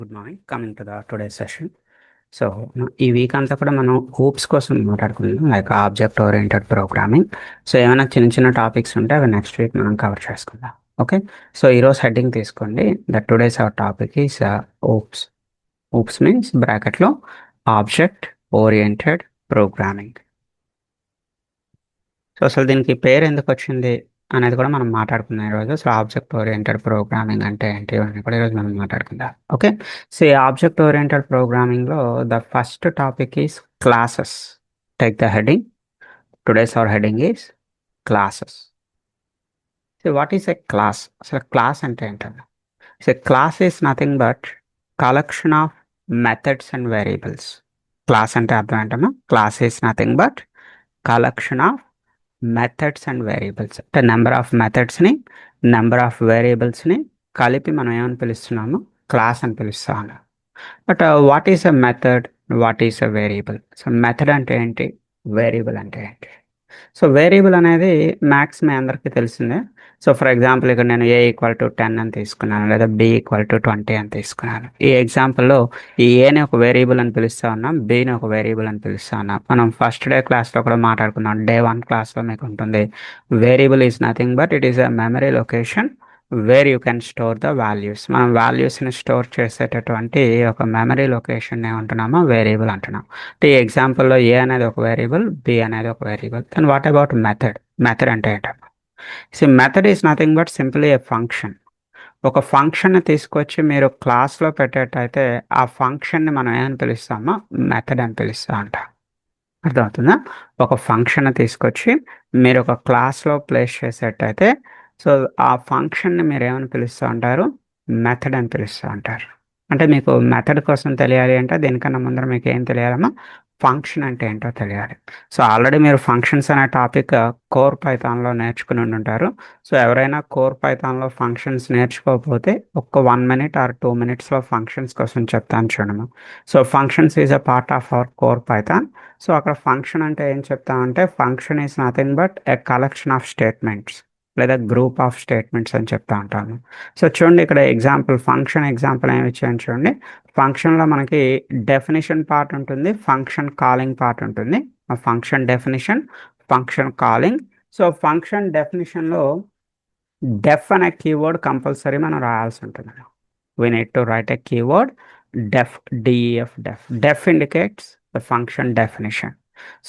Good morning. Coming to the today session. So ఈ week అంతా కూడా మనం హూప్స్ కోసం మాట్లాడుకుందాం, like object oriented programming. So ఏమైనా చిన్న చిన్న టాపిక్స్ ఉంటే అవి నెక్స్ట్ వీక్ మనం కవర్ చేసుకుందాం. ఓకే. సో ఈరోజు హెడ్డింగ్ తీసుకోండి. The today's our topic is hoops. Hoops means బ్రాకెట్లో ఆబ్జెక్ట్ ఓరియంటెడ్ ప్రోగ్రామింగ్. సో అసలు దీనికి పేరు ఎందుకు వచ్చింది అనేది కూడా మనం మాట్లాడుకుందాం ఈరోజు. సో ఆబ్జెక్ట్ ఓరియంటెడ్ ప్రోగ్రామింగ్ అంటే ఏంటి అని కూడా ఈరోజు మనం మాట్లాడుకుందాం. ఓకే. సో ఈ ఆబ్జెక్ట్ ఓరియంటెడ్ ప్రోగ్రామింగ్లో the first topic is classes. Take the heading. Today's our heading is classes. So what is a class? అసలు క్లాస్ అంటే ఏంటంటే, so class is nothing but collection of methods and variables. Class అంటే అర్థం ఏంటమ్మా? Class is nothing but collection of methods and variables. అంటే number of మెథడ్స్ని, number of వేరియబుల్స్ని కలిపి మనం ఏమని పిలుస్తున్నాము? క్లాస్ అని పిలుస్తా ఉన్నాం. But what is a method, what is a variable? So method అంటే ఏంటి, వేరియబుల్ అంటే ఏంటి? సో వేరియబుల్ అనేది మ్యాథ్స్ మీ అందరికీ తెలిసిందే. సో ఫర్ ఎగ్జాంపుల్ ఇక్కడ నేను a=10 అని తీసుకున్నాను, లేదా b=20 అని తీసుకున్నాను. ఈ ఎగ్జాంపుల్లో ఈ ఏని ఒక వేరియబుల్ అని పిలుస్తా ఉన్నాం, బిని ఒక వేరియబుల్ అని పిలుస్తా ఉన్నాం. మనం ఫస్ట్ డే క్లాస్లో కూడా మాట్లాడుకున్నాం. డే 1 క్లాస్లో మీకు ఉంటుంది, variable is nothing but it is a memory location where you can store the values. మనం వాల్యూస్ని స్టోర్ చేసేటటువంటి ఒక మెమరీ లొకేషన్ ఏమంటున్నామో వేరియబుల్ అంటున్నాం. ఈ ఎగ్జాంపుల్లో ఏ అనేది ఒక వేరియబుల్, బి అనేది ఒక variable. Then what about method? Method అంటే ఏంటమ్మా? So method is nothing but simply a function. ఒక ఫంక్షన్ని తీసుకొచ్చి మీరు క్లాస్లో పెట్టేటైతే ఆ ఫంక్షన్ని మనం ఏమని పిలుస్తామో మెథడ్ అని పిలుస్తా అంటాం. అర్థమవుతుందా? ఒక ఫంక్షన్ తీసుకొచ్చి మీరు ఒక క్లాస్లో ప్లేస్ చేసేటైతే సో ఆ ఫంక్షన్ని మీరు ఏమని పిలుస్తూ ఉంటారు? మెథడ్ అని పిలుస్తూ ఉంటారు. అంటే మీకు మెథడ్ కోసం తెలియాలి అంటే దీనికన్నా ముందర మీకు ఏం తెలియాలమ్మా? ఫంక్షన్ అంటే ఏంటో తెలియాలి. సో ఆల్రెడీ మీరు ఫంక్షన్స్ అనే టాపిక్ కోర్ పైథాన్లో నేర్చుకుని ఉంటారు. సో ఎవరైనా కోర్ పైథాన్లో ఫంక్షన్స్ నేర్చుకోకపోతే ఒక్క 1 మినిట్ ఆర్ 2 మినిట్స్లో ఫంక్షన్స్ కోసం చెప్తాను చూడము. So functions is a part of our core Python. So అక్కడ ఫంక్షన్ అంటే ఏం చెప్తామంటే, function is nothing but a collection of statements లేదా గ్రూప్ ఆఫ్ స్టేట్మెంట్స్ అని చెప్తా ఉంటాను. సో చూడండి ఇక్కడ ఎగ్జాంపుల్, ఫంక్షన్ ఎగ్జాంపుల్ ఏమి ఇచ్చాను చూడండి. ఫంక్షన్లో మనకి డెఫినిషన్ పార్ట్ ఉంటుంది, ఫంక్షన్ కాలింగ్ పార్ట్ ఉంటుంది. ఆ function definition, function calling. So function డెఫినిషన్లో డెఫ్ అనే కీవర్డ్ కంపల్సరీ మనం రాయాల్సి ఉంటుంది. we need to write a keyword def, def indicates the function definition.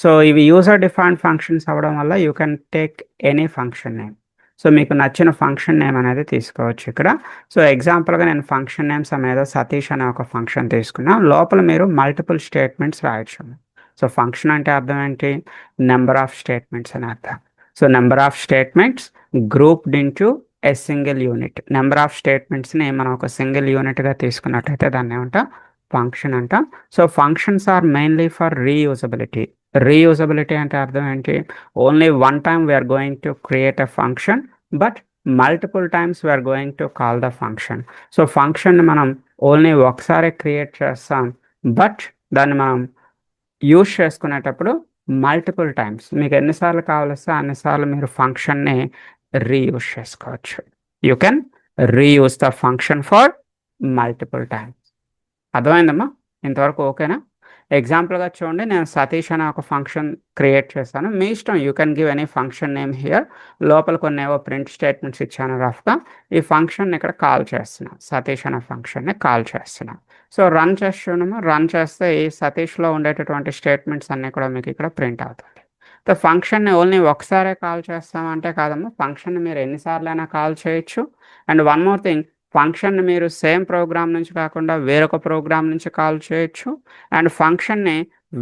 So ఇవి యూజర్ డిఫైన్డ్ ఫంక్షన్స్ అవ్వడం వల్ల you can take any function name. So మీకు నచ్చిన ఫంక్షన్ నేమ్ అనేది తీసుకోవచ్చు ఇక్కడ. సో ఎగ్జాంపుల్గా నేను ఫంక్షన్ నేమ్స్ అనేది సతీష్ అనే ఒక ఫంక్షన్ తీసుకున్నా, లోపల మీరు మల్టిపుల్ స్టేట్మెంట్స్ రాయొచ్చు. సో ఫంక్షన్ అంటే అర్థం ఏంటి? నెంబర్ ఆఫ్ స్టేట్మెంట్స్ అని అర్థం. So number of statements grouped into a single unit. Number of స్టేట్మెంట్స్ని మనం ఒక సింగిల్ యూనిట్గా తీసుకున్నట్టయితే దాన్ని ఏమంటాం? ఫంక్షన్ అంటాం. So functions are mainly for reusability. Reusability అంటే అర్థం ఏంటి? Only one time we're going to create a function, but multiple times we're going to call the function. So function మనం ఓన్లీ ఒకసారి క్రియేట్ చేస్తాం, బట్ దాన్ని మనం use చేసుకునేటప్పుడు multiple times, మీకు ఎన్నిసార్లు కావాలిస్తే అన్నిసార్లు మీరు ఫంక్షన్ని రీయూజ్ చేసుకోవచ్చు. You can reuse the function for multiple times. అర్థమైందమ్మా? ఇంతవరకు ఓకేనా? ఎగ్జాంపుల్గా చూడండి, నేను సతీష్ అనే ఒక ఫంక్షన్ క్రియేట్ చేస్తాను. మీ ఇష్టం, you can give any function name here. లోపల కొన్ని ఏవో ప్రింట్ స్టేట్మెంట్స్ ఇచ్చాను రఫ్గా. ఈ ఫంక్షన్ ఇక్కడ కాల్ చేస్తున్నాను, సతీష్ అనే ఫంక్షన్ని కాల్ చేస్తున్నాను. సో రన్ చేస్తున్నాము. రన్ చేస్తే ఈ సతీష్లో ఉండేటటువంటి స్టేట్మెంట్స్ అన్నీ కూడా మీకు ఇక్కడ ప్రింట్ అవుతుంది. సో ఫంక్షన్ని ఓన్లీ ఒకసారే కాల్ చేస్తామంటే కాదమ్మా, ఫంక్షన్ని మీరు ఎన్నిసార్లు అయినా కాల్ చేయొచ్చు. అండ్ వన్ మోర్ థింగ్, ఫంక్షన్ని మీరు సేమ్ ప్రోగ్రామ్ నుంచి కాకుండా వేరొక ప్రోగ్రామ్ నుంచి కాల్ చేయొచ్చు. అండ్ ఫంక్షన్ని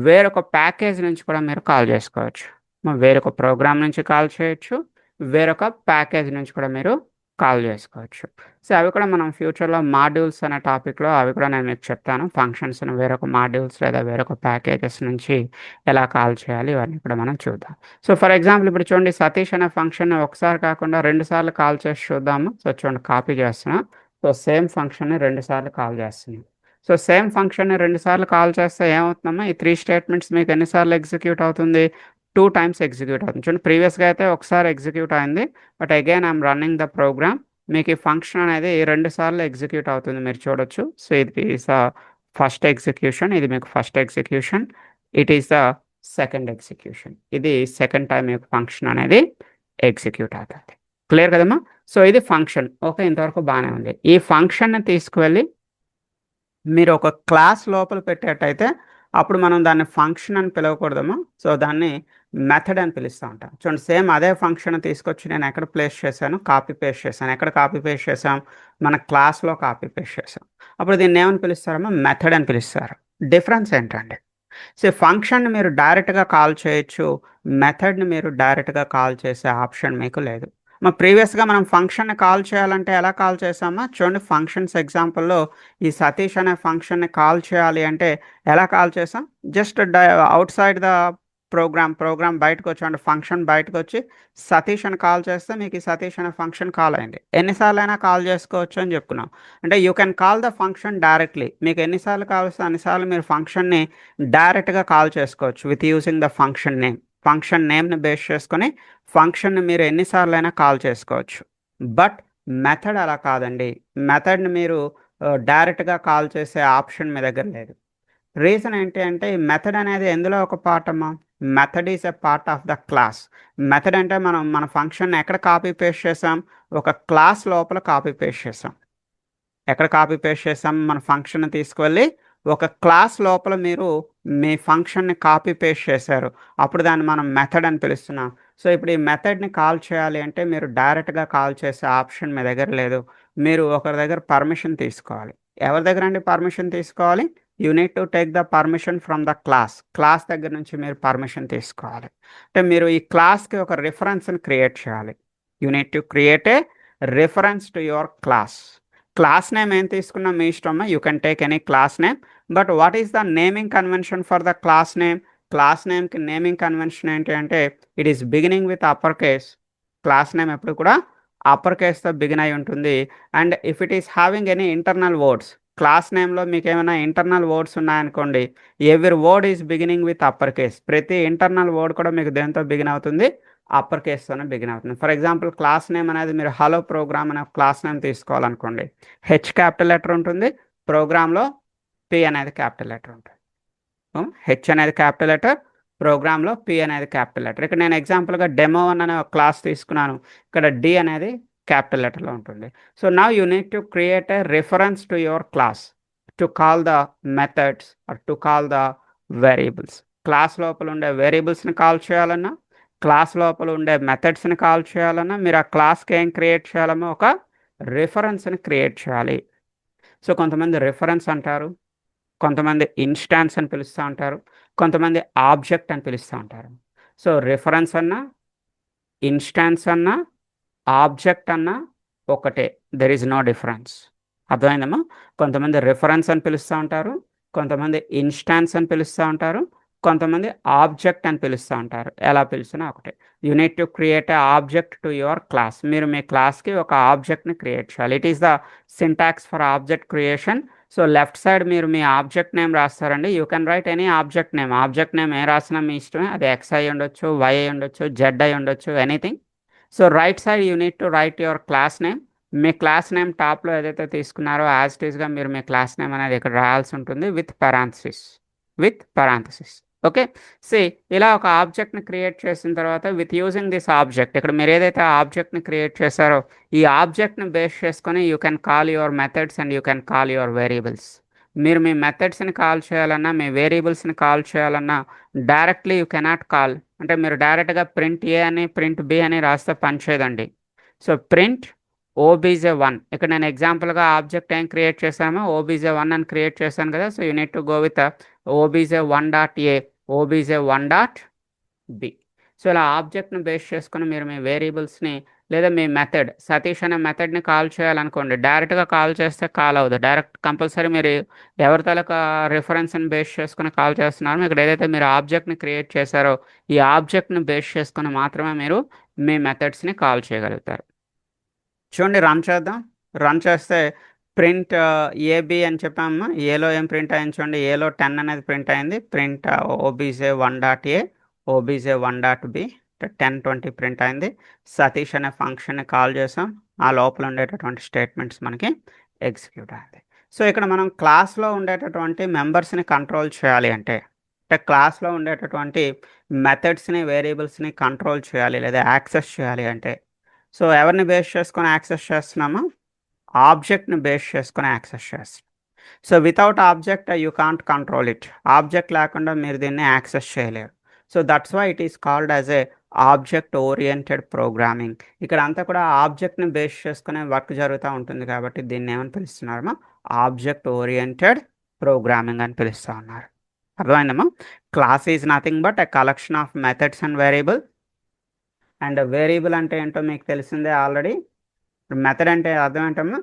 వేరొక ప్యాకేజ్ నుంచి కూడా మీరు కాల్ చేసుకోవచ్చు. వేరొక ప్రోగ్రామ్ నుంచి కాల్ చేయొచ్చు, వేరొక ప్యాకేజ్ నుంచి కూడా మీరు కాల్ చేసుకోవచ్చు. సో అవి కూడా మనం ఫ్యూచర్లో మాడ్యూల్స్ అనే టాపిక్లో అవి కూడా నేను మీకు చెప్తాను. ఫంక్షన్స్ని వేరొక మాడ్యూల్స్ లేదా వేరొక ప్యాకేజెస్ నుంచి ఎలా కాల్ చేయాలి ఇవన్నీ కూడా మనం చూద్దాం. సో ఫర్ ఎగ్జాంపుల్ ఇప్పుడు చూడండి, సతీష్ అనే ఫంక్షన్ ఒకసారి కాకుండా 2 సార్లు కాల్ చేసి చూద్దాము. సో చూడండి, కాపీ చేస్తున్నా. సో సేమ్ ఫంక్షన్ని 2 సార్లు కాల్ చేస్తున్నాం. సో సేమ్ ఫంక్షన్ని 2 సార్లు కాల్ చేస్తే ఏమవుతుందమ్మా? ఈ 3 స్టేట్మెంట్స్ మీకు ఎన్నిసార్లు ఎగ్జిక్యూట్ అవుతుంది? 2 టైమ్స్ ఎగ్జిక్యూట్ అవుతుంది. చూడండి, ప్రీవియస్గా అయితే ఒకసారి ఎగ్జిక్యూట్ అయింది, but again I'm running the program మీకు ఈ ఫంక్షన్ అనేది 2 సార్లు ఎగ్జిక్యూట్ అవుతుంది మీరు చూడొచ్చు. సో, ఇది ఈస్ ద ఫస్ట్ ఎగ్జిక్యూషన్. ఇది మీకు first execution. It is the second execution. ఇది సెకండ్ టైమ్ మీకు ఫంక్షన్ అనేది ఎగ్జిక్యూట్ అవుతుంది. క్లియర్ కదమ్మా? సో, ఇది ఫంక్షన్. ఓకే. ఇంతవరకు బానే ఉంది. ఈ ఫంక్షన్‌ని తీసుకువెళ్ళి మీరు ఒక క్లాస్ లోపల పెట్టేట్టయితే అప్పుడు మనం దాన్ని ఫంక్షన్ అని పిలవకూడదమ్మా. సో, దాన్ని మెథడ్ అని పిలుస్తా ఉంటాం. చూడండి, సేమ్ అదే ఫంక్షన్ తీసుకొచ్చి నేను ఎక్కడ ప్లేస్ చేశాను? కాపీ పేస్ట్ చేశాను. ఎక్కడ కాపీ పేస్ట్ చేసాం? మన క్లాస్‌లో కాపీ పేస్ట్ చేసాం. అప్పుడు దీన్ని ఏమని పిలుస్తారమ్మా? మెథడ్ అని పిలుస్తారు. డిఫరెన్స్ ఏంటండి? సో, ఫంక్షన్‌ని మీరు డైరెక్ట్‌గా కాల్ చేయొచ్చు. మెథడ్‌ని మీరు డైరెక్ట్‌గా కాల్ చేసే ఆప్షన్ మీకు లేదు. ప్రీవియస్‌గా మనం ఫంక్షన్‌ని కాల్ చేయాలంటే ఎలా కాల్ చేసామా? చూడండి, ఫంక్షన్స్ ఎగ్జాంపుల్‌లో ఈ సతీష్ అనే ఫంక్షన్‌ని కాల్ చేయాలి అంటే ఎలా కాల్ చేసాం? జస్ట్ ఔట్‌సైడ్ ద ప్రోగ్రామ్ బయటకొచ్చి, అంటే ఫంక్షన్ బయటకొచ్చి సతీష్ అని కాల్ చేస్తే మీకు ఈ సతీష్ అనే ఫంక్షన్ కాల్ అయింది. ఎన్ని సార్లైనా కాల్ చేసుకోవచ్చు అని చెప్పుకున్నాం. అంటే you can call the function directly. మీకు ఎన్ని సార్లు కావాల్సిన అన్ని సార్లు మీరు ఫంక్షన్‌ని డైరెక్ట్‌గా కాల్ చేసుకోవచ్చు with using the function name. Function నేమ్‌ని బేస్ చేసుకొని ఫంక్షన్‌ని మీరు ఎన్ని సార్లైనా కాల్ చేసుకోవచ్చు. బట్ మెథడ్ అలా కాదండి. మెథడ్‌ని మీరు డైరెక్ట్‌గా కాల్ చేసే ఆప్షన్ మీ దగ్గర లేదు. రీజన్ ఏంటి అంటే ఈ మెథడ్ అనేది ఎందులో ఒక పార్ట్ అమ్మా? Method is a part of the class. Method అంటే మనం మన ఫంక్షన్‌ని ఎక్కడ కాపీ పేస్ట్ చేసాం? ఒక క్లాస్ లోపల కాపీ పేస్ట్ చేసాం. ఎక్కడ కాపీ పేస్ట్ చేసాం? మన ఫంక్షన్‌ని తీసుకువెళ్ళి ఒక క్లాస్ లోపల మీరు మీ ఫంక్షన్‌ని కాపీ పేస్ట్ చేశారు. అప్పుడు దాన్ని మనం మెథడ్ అని పిలుస్తున్నాం. సో, ఇప్పుడు ఈ మెథడ్‌ని కాల్ చేయాలి అంటే మీరు డైరెక్ట్‌గా కాల్ చేసే ఆప్షన్ మీ దగ్గర లేదు. మీరు ఒకరి దగ్గర పర్మిషన్ తీసుకోవాలి. ఎవరి దగ్గరండి పర్మిషన్ తీసుకోవాలి? You need to take the permission from the class. Class దగ్గర నుంచి మీరు పర్మిషన్ తీసుకోవాలి. అంటే మీరు ఈ క్లాస్‌కి ఒక రిఫరెన్స్‌ని క్రియేట్ చేయాలి. You need to create a reference to your class. Class name ఏం తీసుకున్నా మీ ఇష్టమా. You can take any class name. But what is the naming convention for the class name? Class నేమ్‌కి నేమింగ్ కన్వెన్షన్ ఏంటి అంటే it is beginning with upper case. Class name ఎప్పుడు కూడా upper కేస్‌తో బిగిన్ అయి ఉంటుంది. And if it is having any internal words, class నేమ్‌లో మీకేమైనా ఇంటర్నల్ వర్డ్స్ ఉన్నాయనుకోండి, every word is beginning with upper case. ప్రతి ఇంటర్నల్ వర్డ్ కూడా మీకు దేనితో బిగిన్ అవుతుంది? అప్పర్ కేస్తోనే బిగిన్ అవుతుంది. ఫర్ ఎగ్జాంపుల్ క్లాస్ నేమ్ అనేది మీరు హలో ప్రోగ్రామ్ అనే క్లాస్ నేమ్ తీసుకోవాలనుకోండి. హెచ్ క్యాపిటల్ లెటర్ ఉంటుంది. ప్రోగ్రామ్‌లో పి అనేది క్యాపిటల్ లెటర్ ఉంటుంది. హెచ్ అనేది క్యాపిటల్ లెటర్, ప్రోగ్రామ్‌లో పి అనేది క్యాపిటల్ లెటర్. ఇక్కడ నేను ఎగ్జాంపుల్‌గా డెమో 1 అనే ఒక క్లాస్ తీసుకున్నాను. ఇక్కడ డి అనేది క్యాపిటల్ లెటర్‌లో ఉంటుంది. So, now you need to create a reference to your class to call the methods or to call the variables. Class లోపల ఉండే వేరియబుల్స్‌ని కాల్ చేయాలన్నా, క్లాస్ లోపల ఉండే మెథడ్స్‌ని కాల్ చేయాలన్నా, మీరు ఆ క్లాస్‌కి ఏం క్రియేట్ చేయాలమ్మా? ఒక రిఫరెన్స్‌ని క్రియేట్ చేయాలి. సో, కొంతమంది రిఫరెన్స్ అంటారు. కొంతమంది ఇన్‌స్టాన్స్ అని పిలుస్తా ఉంటారు. కొంతమంది ఆబ్జెక్ట్ అని పిలుస్తా ఉంటారు. సో, రిఫరెన్స్ అన్నా, ఇన్‌స్టాన్స్ అన్నా, ఆబ్జెక్ట్ అన్నా ఒకటే. There is no difference. అర్థమైందమ్మా? కొంతమంది రిఫరెన్స్ అని పిలుస్తా ఉంటారు. కొంతమంది ఇన్‌స్టాన్స్ అని పిలుస్తా ఉంటారు. కొంతమంది ఆబ్జెక్ట్ అని పిలుస్తా ఉంటారు. ఎలా పిలిచినా ఒకటే. You need to create a object to your class. మీరు మీ క్లాస్‌కి ఒక ఆబ్జెక్ట్‌ని క్రియేట్ చేయాలి. It is the syntax for object creation. So, left side మీరు మీ ఆబ్జెక్ట్ నేమ్ రాస్తారండి. You can write any object name. Object name ఏం రాసినా మీ ఇష్టమే. అది ఎక్స్ అయి ఉండొచ్చు, వై అయి ఉండొచ్చు, జెడ్ అయి ఉండొచ్చు, anything. So, right side you need to right your class name. Me class name టాప్‌లో ఏదైతే తీసుకున్నారో యాజ్ ఇట్ ఈస్‌గా మీరు మీ క్లాస్ నేమ్ అనేది ఇక్కడ రాయాల్సి ఉంటుంది with parenthesis. With parenthesis. Okay. See, ఇలా ఒక ఆబ్జెక్ట్‌ని క్రియేట్ చేసిన తర్వాత విత్ యూజింగ్ దిస్ ఆబ్జెక్ట్, ఇక్కడ మీరు ఏదైతే ఆబ్జెక్ట్‌ని క్రియేట్ చేశారో ఈ ఆబ్జెక్ట్‌ని బేస్ చేసుకొని you can call your methods and you can call your variables. మీరు మీ మెథడ్స్‌ని కాల్ చేయాలన్నా, మీ వేరియబుల్స్‌ని కాల్ చేయాలన్నా డైరెక్ట్‌లీ యూ కెనాట్ కాల్. అంటే మీరు డైరెక్ట్‌గా ప్రింట్ ఏ అని, ప్రింట్ బి అని రాస్తే పనిచేయదండి. So, print ఓబీజే1. ఇక్కడ నేను ఎగ్జాంపుల్‌గా ఆబ్జెక్ట్ ఏం క్రియేట్ చేశామో ఓబీజే1 అని క్రియేట్ చేశాను కదా! So, you need to go with ఓబీజే1.a, ఓబీజే1.b. సో, ఇలా ఆబ్జెక్ట్‌ని బేస్ చేసుకొని మీరు మీ వేరియబుల్స్‌ని లేదా మీ మెథడ్ సతీష్ అనే మెథడ్‌ని కాల్ చేయాలనుకోండి. డైరెక్ట్‌గా కాల్ చేస్తే కాల్ అవ్వదు. డైరెక్ట్ కంపల్సరీ మీరు ఎవరి తాలూకా రిఫరెన్స్‌ని బేస్ చేసుకొని కాల్ చేస్తున్నారో ఇక్కడ ఏదైతే మీరు ఆబ్జెక్ట్‌ని క్రియేట్ చేశారో ఈ ఆబ్జెక్ట్‌ని బేస్ చేసుకొని మాత్రమే మీరు మీ మెథడ్స్‌ని కాల్ చేయగలుగుతారు. చూడండి, రన్ చేద్దాం. రన్ చేస్తే ప్రింట్ ఏబి అని చెప్పామమ్మా. ఏలో ఏం ప్రింట్ అయింది చూడండి. ఏలో 10 అనేది ప్రింట్ అయింది. ప్రింట్ ఓబీజే1.a, ఓబీజే1.b 10, 20 ప్రింట్ అయింది. సతీష్ అనే ఫంక్షన్ని కాల్ చేసాం. ఆ లోపల ఉండేటటువంటి స్టేట్మెంట్స్ మనకి ఎగ్జిక్యూట్ అవుతాయి. సో ఇక్కడ మనం క్లాస్లో ఉండేటటువంటి మెంబర్స్ని కంట్రోల్ చేయాలి అంటే క్లాస్లో ఉండేటటువంటి మెథడ్స్ని వేరియబుల్స్ని కంట్రోల్ చేయాలి లేదా యాక్సెస్ చేయాలి అంటే సో ఎవరిని బేస్ చేసుకొని యాక్సెస్ చేస్తున్నామో ఆబ్జెక్ట్ని బేస్ చేసుకొని యాక్సెస్ చేస్తాం. So without object you can't control it. Object లేకుండా మీరు దీన్ని యాక్సెస్ చేయలేరు. So that's why it is called as a object oriented programming. ఇక్కడ అంతా కూడా ఆబ్జెక్ట్ని బేస్ చేసుకునే వర్క్ జరుగుతూ ఉంటుంది కాబట్టి దీన్ని ఏమని పిలుస్తున్నారమ్మా? ఆబ్జెక్ట్ ఓరియంటెడ్ ప్రోగ్రామింగ్ అని పిలుస్తూ ఉన్నారు. అర్థమైందమ్మా? Class is nothing but a collection of methods and variable. And variable అంటే ఏంటో మీకు తెలిసిందే ఆల్రెడీ. మెథడ్ అంటే అర్థం ఏంటమ్మా?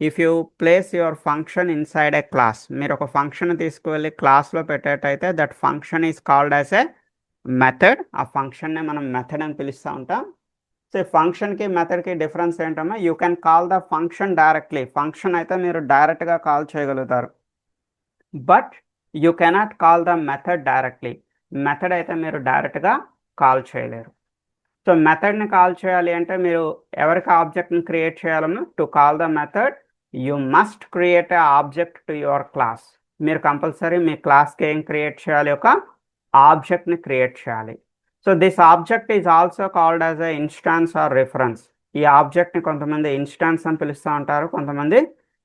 If you place your function inside a class, మీరు ఒక ఫంక్షన్ తీసుకువెళ్ళి క్లాస్లో పెట్టేటైతే that function is called as a method. ఆ ఫంక్షన్నే మనం మెథడ్ అని పిలుస్తూ ఉంటాం. సో ఫంక్షన్కి మెథడ్కి డిఫరెన్స్ ఏంటమ్మా? You can call the function directly. Function అయితే మీరు డైరెక్ట్గా కాల్ చేయగలుగుతారు, but you cannot call the method directly. Method అయితే మీరు డైరెక్ట్గా కాల్ చేయలేరు. సో మెథడ్ని కాల్ చేయాలి అంటే మీరు ఎవరికి ఆబ్జెక్ట్ని క్రియేట్ చేయాలన్నా to call the method you must create a object to your class. మీరు కంపల్సరీ మీ క్లాస్కి ఏం క్రియేట్ చేయాలి? ఒక ఆబ్జెక్ట్ని క్రియేట్ చేయాలి. So this object is also called as a instance or reference. ఈ ఆబ్జెక్ట్ని కొంతమంది ఇన్స్టాన్స్ అని పిలుస్తూ ఉంటారు, కొంతమంది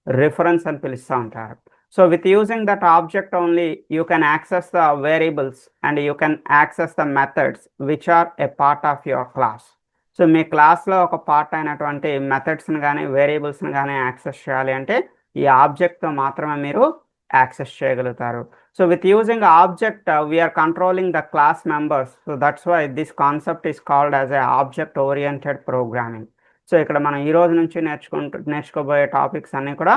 రిఫరెన్స్ అని పిలుస్తూ ఉంటారు. So with using that object only you can access the variables and you can access the methods which are a part of your class. So మీ క్లాస్లో ఒక పార్ట్ అయినటువంటి మెథడ్స్ని కానీ వేరియబుల్స్ని కానీ యాక్సెస్ చేయాలి అంటే ఈ ఆబ్జెక్ట్తో మాత్రమే మీరు యాక్సెస్ చేయగలుగుతారు. So with using object we are controlling the class members. So that's why this concept is called as a object oriented programming. So ఇక్కడ మనం ఈ రోజు నుంచి నేర్చుకోబోయే టాపిక్స్ అన్నీ కూడా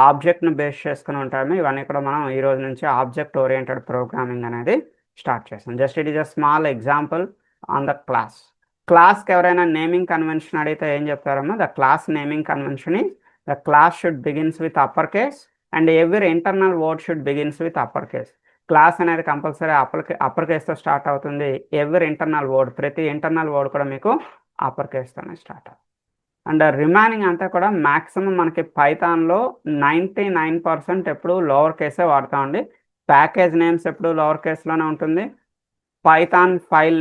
ఆబ్జెక్ట్ను బేస్ చేసుకుని ఉంటాము. ఇవన్నీ కూడా మనం ఈ రోజు నుంచి ఆబ్జెక్ట్ ఓరియంటెడ్ ప్రోగ్రామింగ్ అనేది స్టార్ట్ చేస్తాం. Just it is a small example on the class. క్లాస్కి ఎవరైనా నేమింగ్ కన్వెన్షన్ అడిగితే ఏం చెప్తారమ్మా? The class naming convention is the class should begins with upper case and every internal word should begins with upper case. Class అనేది compulsory upper కేస్తో start అవుతుంది. Every internal word, ప్రతి internal word కూడా మీకు upper కేస్తోనే start అవుతుంది. And remaining అంతా కూడా మ్యాక్సిమం మనకి పైథాన్లో 99% ఎప్పుడు లోవర్ కేసే వాడతామండి. ప్యాకేజ్ నేమ్స్ ఎప్పుడు లోవర్ కేస్లోనే ఉంటుంది. పైథాన్ ఫైల్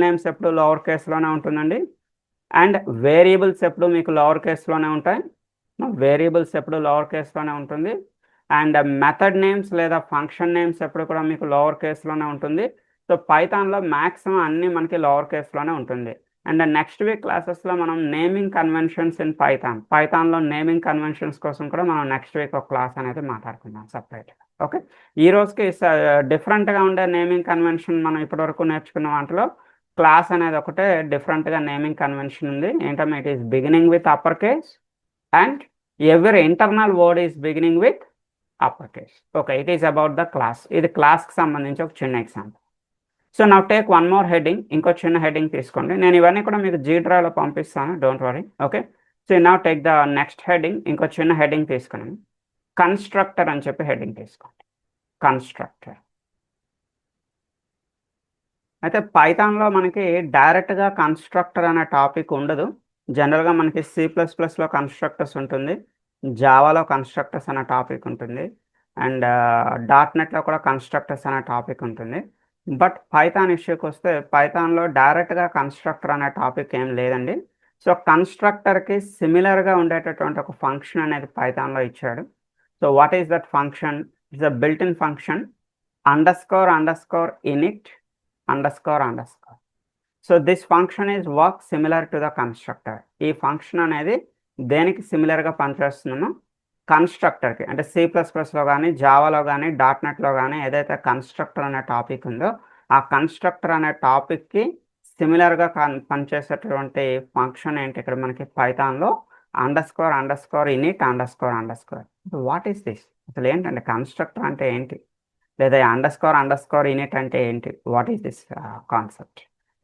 నేమ్స్ ఎప్పుడు లోవర్ కేస్లోనే ఉంటుందండి. అండ్ వేరియబుల్స్ ఎప్పుడు మీకు లోవర్ కేస్లోనే ఉంటాయి. వేరియబుల్స్ ఎప్పుడు లోవర్ కేస్లోనే ఉంటుంది. అండ్ మెథడ్ నేమ్స్ లేదా ఫంక్షన్ నేమ్స్ ఎప్పుడు కూడా మీకు లోవర్ కేస్లోనే ఉంటుంది. సో పైథాన్లో మ్యాక్సిమం అన్నీ మనకి లోవర్ కేస్లోనే ఉంటుంది. అండ్ నెక్స్ట్ వీక్ క్లాసెస్లో మనం నేమింగ్ కన్వెన్షన్స్ ఇన్ పైథాన్లో నేమింగ్ కన్వెన్షన్స్ కోసం కూడా మనం నెక్స్ట్ వీక్ ఒక క్లాస్ అనేది మాట్లాడుకుందాం సపరేట్గా. ఓకే, ఈ రోజుకి డిఫరెంట్గా ఉండే నేమింగ్ కన్వెన్షన్ మనం ఇప్పటివరకు నేర్చుకున్న వాటిలో క్లాస్ అనేది ఒకటే డిఫరెంట్గా నేమింగ్ కన్వెన్షన్ ఉంది. ఏంటంటే it is beginning with upper case and every internal word is beginning with upper case. Okay, it is about the class. ఇది క్లాస్కి సంబంధించి ఒక చిన్న example. So now take one more heading. ఇంకో చిన్న హెడ్డింగ్ తీసుకోండి. నేను ఇవన్నీ కూడా మీకు జీడ్రాలో పంపిస్తాను, don't worry. Okay, so now take the next heading. ఇంకో చిన్న హెడ్డింగ్ తీసుకుని కన్స్ట్రక్టర్ అని చెప్పి హెడ్డింగ్ తీసుకోండి. కన్స్ట్రక్టర్ అయితే పైథాన్లో మనకి డైరెక్ట్గా కన్స్ట్రక్టర్ అనే టాపిక్ ఉండదు. జనరల్గా మనకి C++లో కన్స్ట్రక్టర్స్ ఉంటుంది, జావాలో కన్స్ట్రక్టర్స్ అనే టాపిక్ ఉంటుంది, అండ్ .NETలో కూడా కన్స్ట్రక్టర్స్ అనే టాపిక్ ఉంటుంది. బట్ పైథాన్ ఇష్యూకి వస్తే పైథాన్లో డైరెక్ట్గా కన్స్ట్రక్టర్ అనే టాపిక్ ఏం లేదండి. సో కన్స్ట్రక్టర్కి సిమిలర్గా ఉండేటటువంటి ఒక ఫంక్షన్ అనేది పైథాన్లో ఇచ్చాడు. So what is that function? It's a built in function __init__. So this function is work similar to the constructor. ఈ ఫంక్షన్ అనేది దేనికి సిమిలర్గా పనిచేస్తున్నామో కన్స్ట్రక్టర్కి, అంటే C++లో కానీ జావాలో కానీ .NETలో కానీ ఏదైతే కన్స్ట్రక్టర్ అనే టాపిక్ ఉందో ఆ కన్స్ట్రక్టర్ అనే టాపిక్కి సిమిలర్గా పనిచేసేటటువంటి ఫంక్షన్ ఏంటి ఇక్కడ మనకి పైథాన్లో? __init__. What is this? అసలు ఏంటంటే కన్స్ట్రక్టర్ అంటే ఏంటి, లేదా __init అంటే ఏంటి? What is this concept?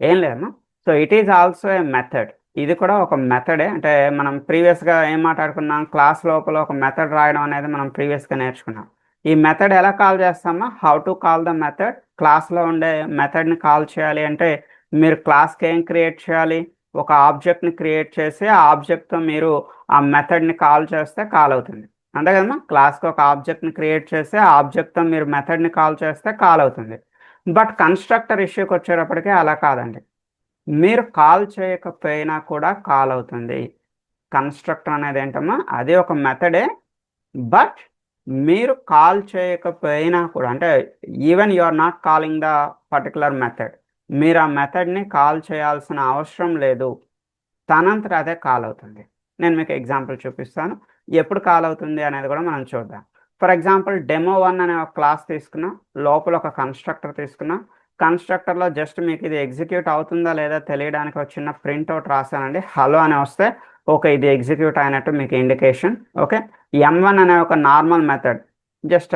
ఏం లేదమ్మా. So it is also a method. ఇది కూడా ఒక మెథడే. అంటే మనం ప్రీవియస్గా ఏం మాట్లాడుకున్నాం? క్లాస్ లోపల ఒక మెథడ్ రాయడం అనేది మనం ప్రీవియస్గా నేర్చుకున్నాం. ఈ మెథడ్ ఎలా కాల్ చేస్తామా? How to call the method. క్లాస్లో ఉండే మెథడ్ని కాల్ చేయాలి అంటే మీరు క్లాస్కి ఏం క్రియేట్ చేయాలి? ఒక ఆబ్జెక్ట్ని క్రియేట్ చేసి ఆ ఆబ్జెక్ట్తో మీరు ఆ మెథడ్ని కాల్ చేస్తే కాల్ అవుతుంది. అంతే కదమ్మా, క్లాస్కి ఒక ఆబ్జెక్ట్ని క్రియేట్ చేసి ఆ ఆబ్జెక్ట్తో మీరు మెథడ్ని కాల్ చేస్తే కాల్ అవుతుంది. బట్ కన్స్ట్రక్టర్ ఇష్యూకి వచ్చేటప్పటికి అలా కాదండి. మీరు కాల్ చేయకపోయినా కూడా కాల్ అవుతుంది. కన్స్ట్రక్టర్ అనేది ఏంటమ్మా, అది ఒక మెథడే. బట్ మీరు కాల్ చేయకపోయినా కూడా, అంటే even you are not calling the particular method, మీరు ఆ మెథడ్ని కాల్ చేయాల్సిన అవసరం లేదు, తనంతట అదే కాల్ అవుతుంది. నేను మీకు ఎగ్జాంపుల్ చూపిస్తాను ఎప్పుడు కాల్ అవుతుంది అనేది కూడా మనం చూద్దాం. ఫర్ ఎగ్జాంపుల్ డెమో 1 అనే ఒక క్లాస్ తీసుకున్నా, లోపల ఒక కన్స్ట్రక్టర్ తీసుకున్నా. కన్స్ట్రక్టర్లో జస్ట్ మీకు ఇది ఎగ్జిక్యూట్ అవుతుందా లేదా తెలియడానికి ఒక చిన్న ప్రింట్అవుట్ రాశానండి. హలో అని వస్తే ఓకే, ఇది ఎగ్జిక్యూట్ అయినట్టు మీకు ఇండికేషన్. ఓకే, M1 అనే ఒక నార్మల్ మెథడ్, జస్ట్